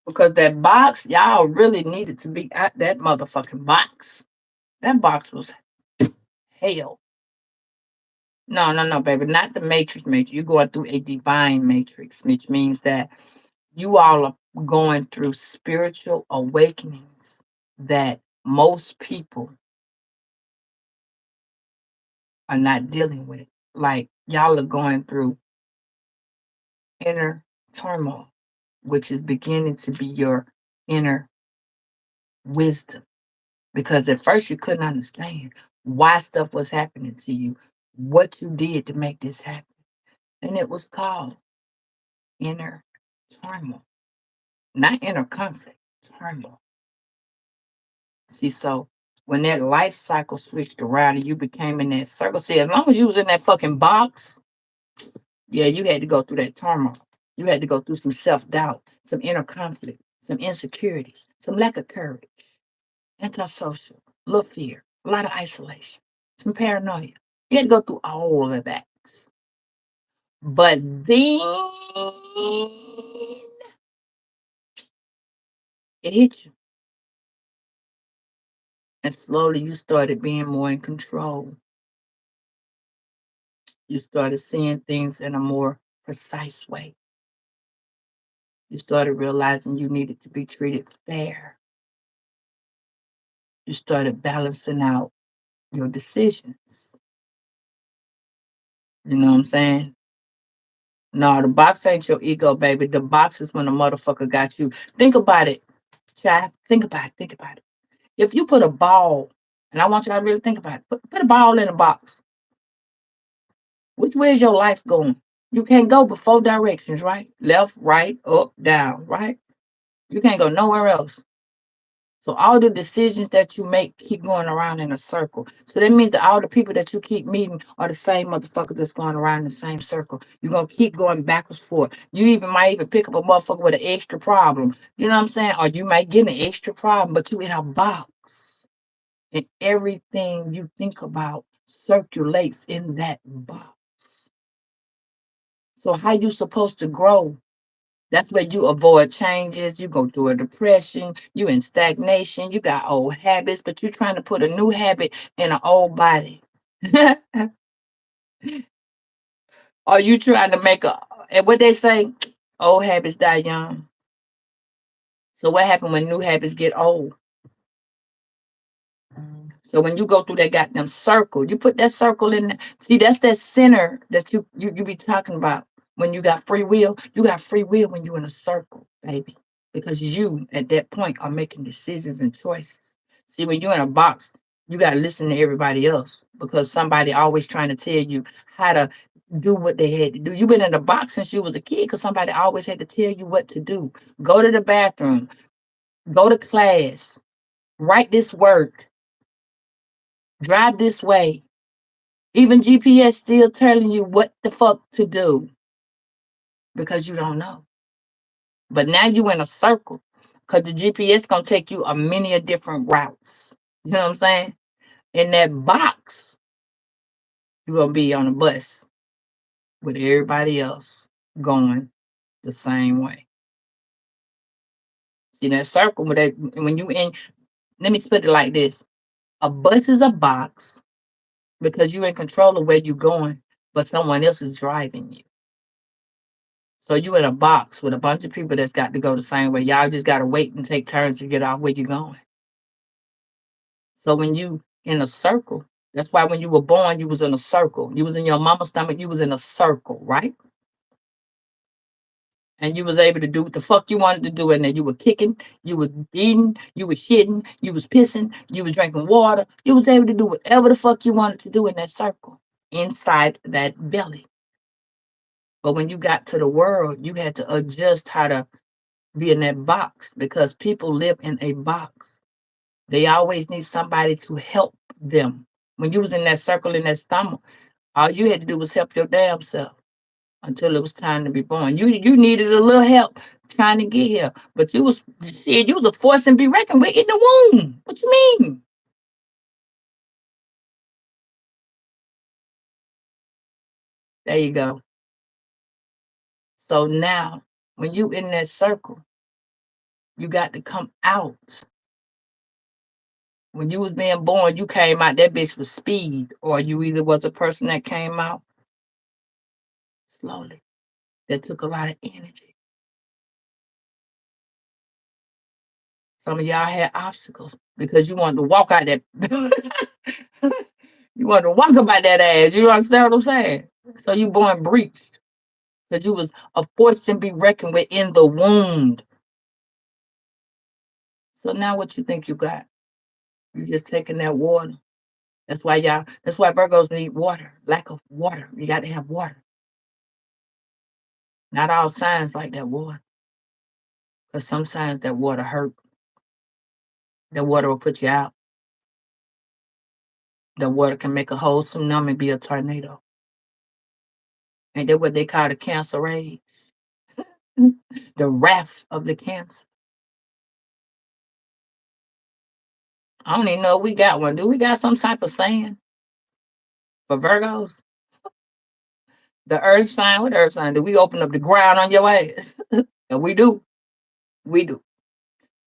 Because that box, y'all really needed to be at that motherfucking box. That box was hell. No, no, no, baby. Not the matrix matrix. You're going through a divine matrix, which means that you all are going through spiritual awakenings that most people are not dealing with. Like y'all are going through inner turmoil, which is beginning to be your inner wisdom. Because at first you couldn't understand why stuff was happening to you, what you did to make this happen. And it was called inner turmoil, not inner conflict, turmoil. See, so when that life cycle switched around and you became in that circle, see, as long as you was in that fucking box, yeah, you had to go through that turmoil. You had to go through some self-doubt, some inner conflict, some insecurities, some lack of courage, antisocial, a little fear, a lot of isolation, some paranoia. You had to go through all of that. But then it hit you. And slowly you started being more in control. You started seeing things in a more precise way. You started realizing you needed to be treated fair. You started balancing out your decisions. You know what I'm saying? No, the box ain't your ego, baby. The box is when a motherfucker got you. Think about it, child. Think about it. Think about it. If you put a ball, and I want you to really think about it, put a ball in a box. Which way is your life going? You can't go but four directions, right? Left, right, up, down, right? You can't go nowhere else. So all the decisions that you make keep going around in a circle. So that means that all the people that you keep meeting are the same motherfuckers that's going around in the same circle. You're gonna keep going backwards forward. You even might even pick up a motherfucker with an extra problem. You know what I'm saying? Or you might get an extra problem, but you in a box. And everything you think about circulates in that box. So how you supposed to grow? That's where you avoid changes. You go through a depression. You in stagnation. You got old habits, but you're trying to put a new habit in an old body. Or you trying to make a, and what they say, old habits die young. So what happens when new habits get old? So when you go through that goddamn circle, you put that circle in there. See, that's that center that you be talking about. When you got free will, you got free will when you're in a circle, baby. Because you at that point are making decisions and choices. See, when you're in a box, you gotta listen to everybody else because somebody always trying to tell you how to do what they had to do. You've been in the box since you was a kid because somebody always had to tell you what to do. Go to the bathroom, go to class, write this work, drive this way. Even GPS still telling you what the fuck to do because you don't know. But now you in a circle because the GPS gonna take you a many a different routes. You know what I'm saying? In that box, you're gonna be on a bus with everybody else going the same way. See that circle with that when you in, let me put it like this. A bus is a box because you're in control of where you're going, but someone else is driving you. So you in a box with a bunch of people that's got to go the same way. Y'all just gotta wait and take turns to get off where you're going. So when you in a circle, that's why when you were born, you was in a circle. You was in your mama's stomach, you was in a circle, right? And you was able to do what the fuck you wanted to do in there. You were kicking, you was eating, you was shitting, you was pissing, you was drinking water. You was able to do whatever the fuck you wanted to do in that circle, inside that belly. But when you got to the world, you had to adjust how to be in that box because people live in a box. They always need somebody to help them. When you was in that circle in that stomach, all you had to do was help your damn self until it was time to be born. You needed a little help trying to get here, but you was shit, you was a force and be reckoned with in the womb. What you mean? There you go. So now, when you in that circle, you got to come out. When you was being born, you came out, that bitch was speed, or you either was a person that came out slowly. That took a lot of energy. Some of y'all had obstacles because you wanted to walk out that. You wanted to walk about that ass. You understand what I'm saying? So you born breached because you was a force to be reckoned with in the womb. So now what you think you got? You just taking that water. That's why Virgos need water. Lack of water. You got to have water. Not all signs like that water. Because some signs that water hurt. That water will put you out. The water can make a whole tsunami be a tornado. Ain't that what they call the cancer rage? The wrath of the cancer. I don't even know if we got one. Do we got some type of saying for Virgos? The earth sign, what earth sign? Do we open up the ground on your ass? And we do. We do.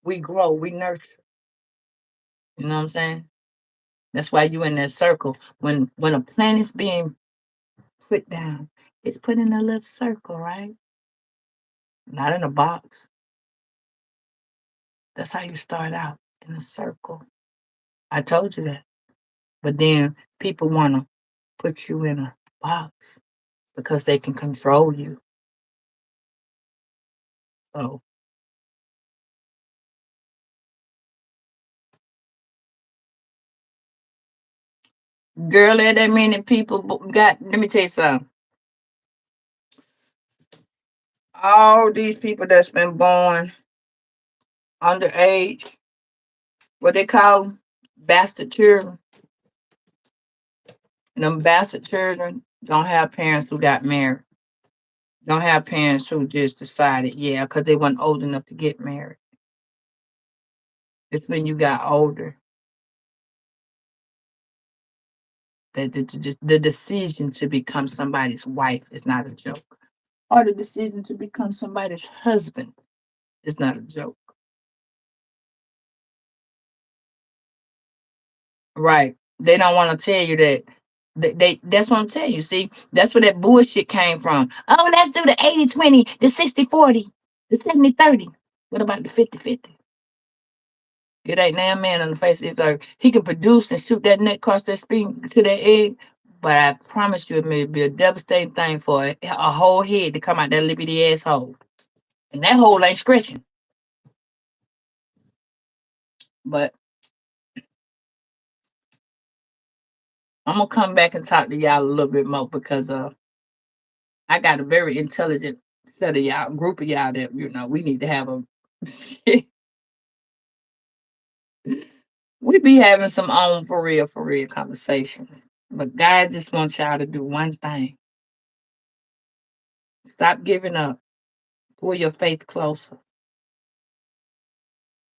We grow, we nurture. You know what I'm saying? That's why you in that circle. When a planet's being put down, it's put in a little circle, right? Not in a box. That's how you start out in a circle. I told you that. But then people want to put you in a box because they can control you. So, girl, that many people got. Let me tell you something. All these people that's been born underage, what they call bastard children, and them bastard children don't have parents who got married. Don't have parents who just decided, yeah, because they weren't old enough to get married. It's when you got older that the decision to become somebody's wife is not a joke, or the decision to become somebody's husband is not a joke. Right? They don't want to tell you that. That's what I'm telling you. See, that's where that bullshit came from. Oh, let's do the 80-20, the 60-40, the 70-30. What about the 50-50? It ain't now man on the face of the earth. He can produce and shoot that net across that spin to that egg, but I promise you it may be a devastating thing for a whole head to come out that lippity asshole. And that hole ain't scratching. But I'm gonna come back and talk to y'all a little bit more because I got a very intelligent set of y'all, group of y'all that we need to have a. We be having some on for real conversations. But God just wants y'all to do one thing: stop giving up, pull your faith closer,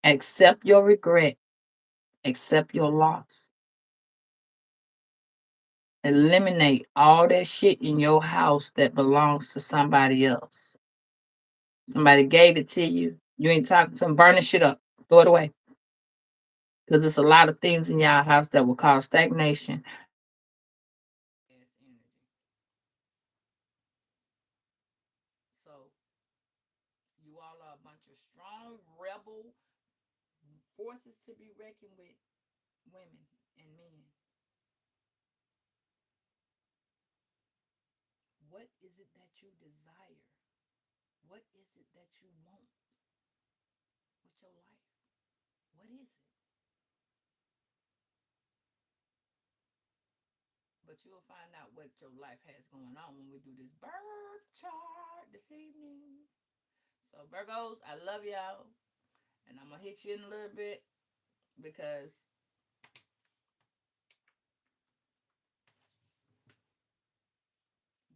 accept your regret, accept your loss, eliminate all that shit in your house that belongs to somebody else. Somebody gave it to you. You ain't talking to them. Burn the shit up. Throw it away. Because there's a lot of things in y'all house that will cause stagnation. So you all are a bunch of strong rebel forces to be reckoned with, women and men. What is it that you desire? What is it that you want with your life? What is it? But you'll find out what your life has going on when we do this birth chart this evening. So Virgos, I love y'all. And I'm gonna hit you in a little bit because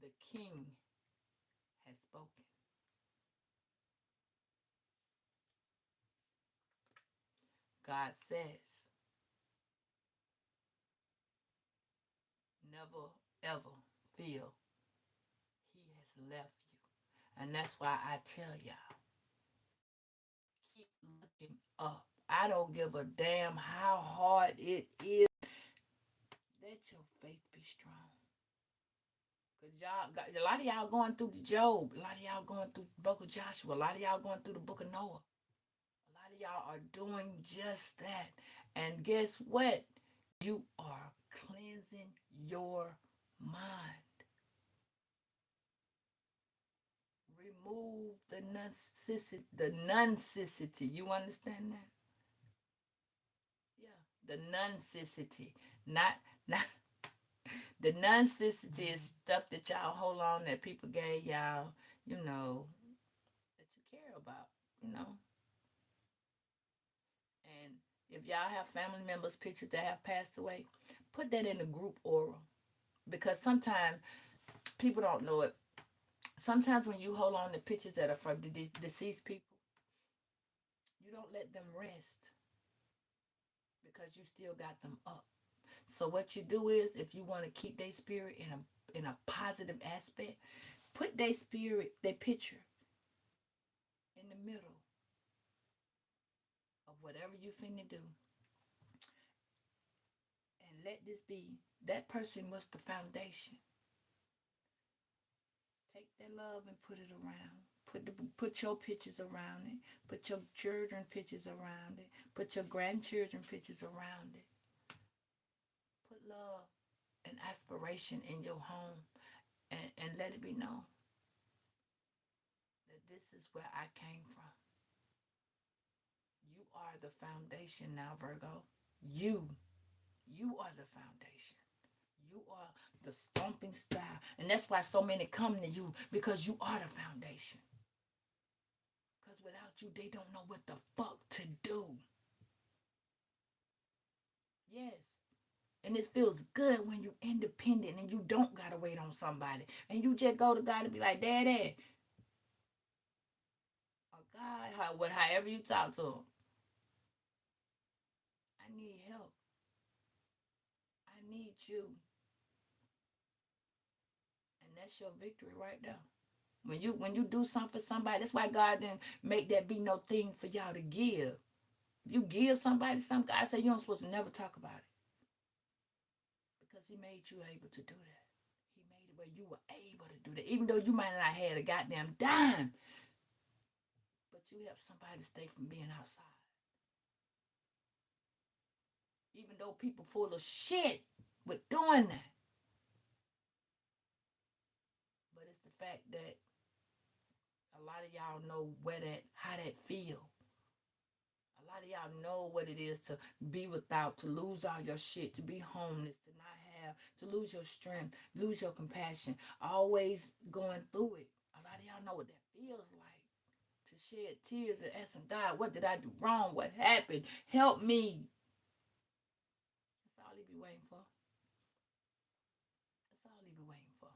the king has spoken. God says, never ever feel left you. And that's why I tell y'all, keep looking up. I don't give a damn how hard it is. Let your faith be strong. Cause y'all got a lot of y'all going through the Job, a lot of y'all going through the book of Joshua, a lot of y'all going through the book of Noah. A lot of y'all are doing just that. And guess what? You are cleansing your mind. Remove the necessity, You understand that? Yeah, the necessity, not the necessity is stuff that y'all hold on that people gave y'all, you know, that you care about, you know. And if y'all have family members pictures that have passed away, put that in the group oral, because sometimes people don't know it. Sometimes when you hold on to pictures that are from the deceased people, you don't let them rest because you still got them up. So what you do is, if you want to keep their spirit in a positive aspect, put their spirit, their picture, in the middle of whatever you finna do, and let this be, that person was the foundation. Take that love and put it around. Put your pictures around it. Put your children pictures around it. Put your grandchildren pictures around it. Put love and aspiration in your home, and let it be known that this is where I came from. You are the foundation now, Virgo. You, you are the foundation. You are the stomping style. And that's why so many come to you, because you are the foundation. Because without you, they don't know what the fuck to do. Yes. And it feels good when you independent and you don't gotta wait on somebody. And you just go to God and be like, Daddy, or God, however you talk to him, I need help. I need you. And that's your victory right there. When you do something for somebody, that's why God didn't make that be no thing for y'all to give. If you give somebody something, God said you don't supposed to never talk about it, because He made you able to do that. He made it where you were able to do that, even though you might not have had a goddamn dime, but you helped somebody to stay from being outside. Even though people full of shit with doing that, but it's the fact that a lot of y'all know how that feel. A lot of y'all know what it is to be without, to lose all your shit, to be homeless, to not have, to lose your strength, lose your compassion, always going through it. A lot of y'all know what that feels like, to shed tears and asking God, what did I do wrong? What happened? Help me. That's all He be waiting for. That's all He be waiting for.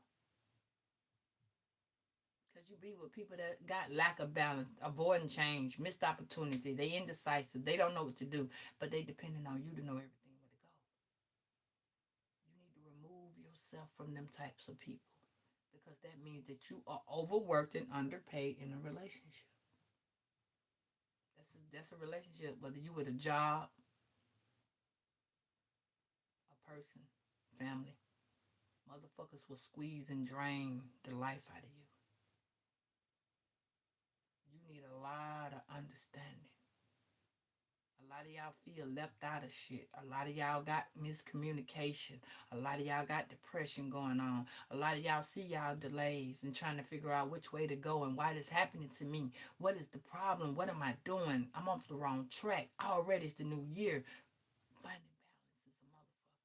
Because you be with people that got lack of balance, avoiding change, missed opportunity. They indecisive. They don't know what to do, but they depending on you to know everything where to go. You need to remove yourself from them types of people, because that means that you are overworked and underpaid in a relationship. That's a relationship, whether you with a job, a person, family. Motherfuckers will squeeze and drain the life out of you. You need a lot of understanding. A lot of y'all feel left out of shit. A lot of y'all got miscommunication. A lot of y'all got depression going on. A lot of y'all see y'all delays and trying to figure out which way to go and why this happening to me. What is the problem? What am I doing? I'm off the wrong track. Already it's the new year. Finding balance is a motherfucker.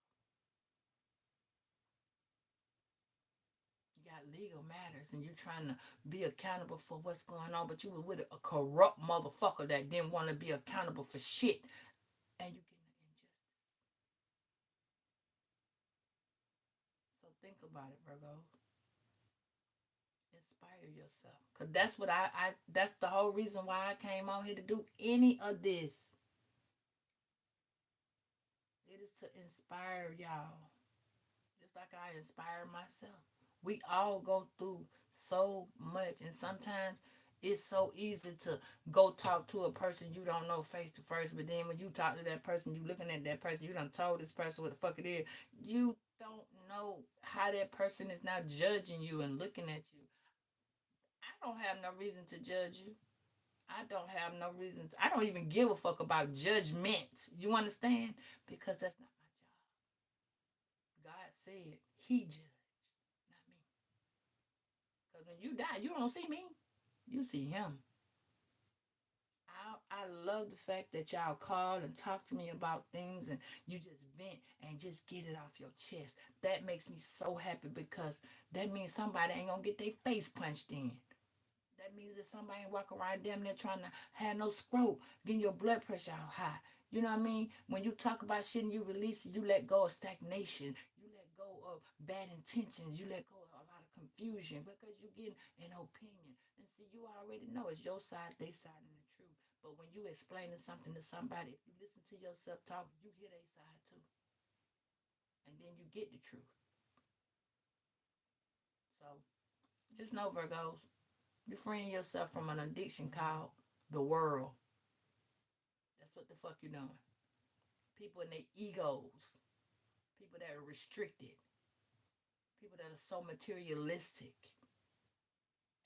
You got legal matters and you trying to be accountable for what's going on, but you were with a corrupt motherfucker that didn't want to be accountable for shit. And you getting the injustice. So think about it, Virgo. Inspire yourself. Cause that's what that's the whole reason why I came out here to do any of this. It is to inspire y'all. Just like I inspire myself. We all go through so much, and sometimes it's so easy to go talk to a person you don't know face to face. But then when you talk to that person, you looking at that person, you done told this person what the fuck it is. You don't know how that person is now judging you and looking at you. I don't have no reason to judge you. I don't have no reason to, I don't even give a fuck about judgments. You understand? Because that's not my job. God said he judged, not me. Because when you die, you don't see me. You see him. I love the fact that y'all call and talk to me about things and you just vent and just get it off your chest. That makes me so happy because that means somebody ain't gonna get their face punched in. That means that somebody ain't walk around damn near trying to have no scrote, getting your blood pressure out high. You know what I mean? When you talk about shit and you release it, you let go of stagnation. You let go of bad intentions. You let go of a lot of confusion because you get an opinion. And see, you already know it's your side, they side, and the truth. But when you explaining something to somebody, if you listen to yourself talk, you hear their side too. And then you get the truth. So just know, Virgos, you're freeing yourself from an addiction called the world. That's what the fuck you doing. People in their egos, people that are restricted, people that are so materialistic,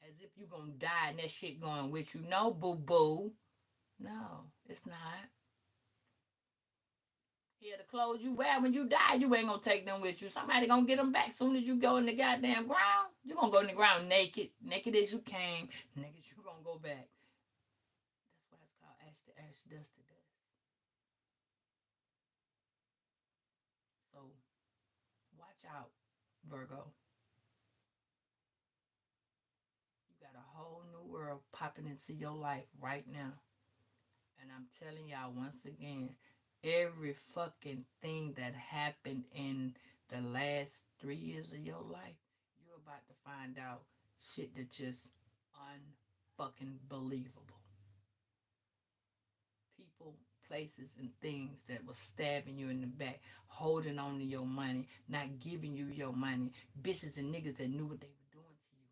as if you gonna die and that shit going with you. No, boo boo. No, it's not. Here, the clothes you wear when you die, you ain't gonna take them with you. Somebody gonna get them back soon as you go in the goddamn ground. You gonna go in the ground naked, naked as you came, naked you gonna go back. That's why it's called ash to ash, dust to dust. So watch out, Virgo. You got a whole new world popping into your life right now. And I'm telling y'all once again, every fucking thing that happened in the last 3 years of your life, you're about to find out shit that just unfucking believable. People, places, and things that was stabbing you in the back, holding on to your money, not giving you your money, bitches and niggas that knew what they were doing to you.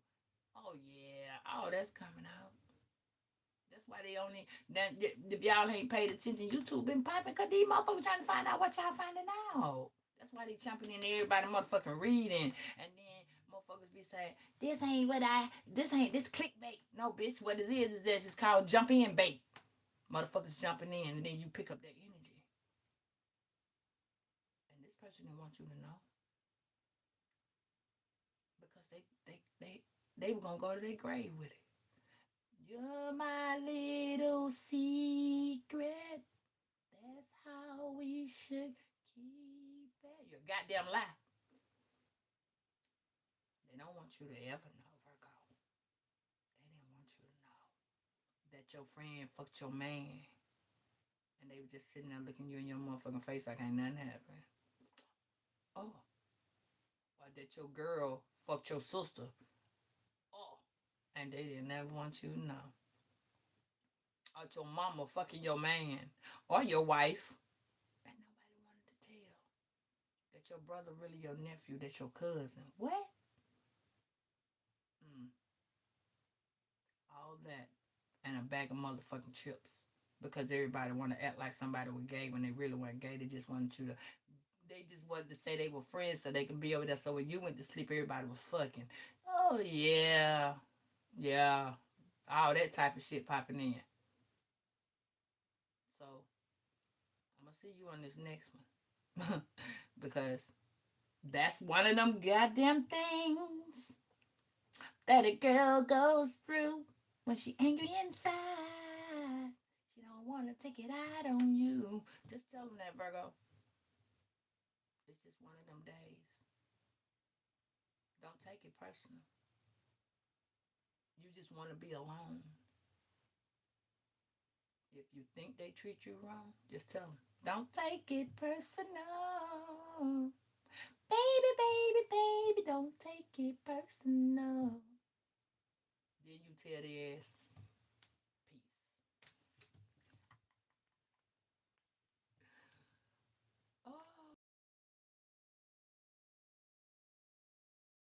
Oh yeah, all that's coming out. That's why they only that if y'all ain't paid attention, YouTube been popping because these motherfuckers trying to find out what y'all finding out. That's why they jumping in everybody motherfucking reading. And then motherfuckers be saying, this clickbait. No, bitch, what it is this. It's called jump in bait. Motherfuckers jumping in and then you pick up that energy. And this person didn't want you to know. Because they were gonna go to their grave with it. You're my little secret. That's how we should keep it. You're a goddamn lie. They don't want you to ever know, Virgo. They didn't want you to know that your friend fucked your man. And they were just sitting there looking you in your motherfucking face like ain't nothing happened. Oh. Or that your girl fucked your sister. Oh. And they didn't ever want you to know. Or your mama fucking your man. Or your wife. And nobody wanted to tell. That your brother really your nephew. That's your cousin. What? Mm. All that and a bag of motherfucking chips because everybody want to act like somebody was gay when they really weren't gay. They just wanted you to. They just wanted to say they were friends so they could be over there. So when you went to sleep, everybody was fucking. Oh yeah, yeah, all that type of shit popping in. So I'm gonna see you on this next one because that's one of them goddamn things that a girl goes through when she angry inside. She don't want to take it out on you. Just tell them that, Virgo. It's just one of them days. Don't take it personal. You just want to be alone. If you think they treat you wrong, just tell them. Don't take it personal. Baby, baby, baby, don't take it personal. Then you tell their ass,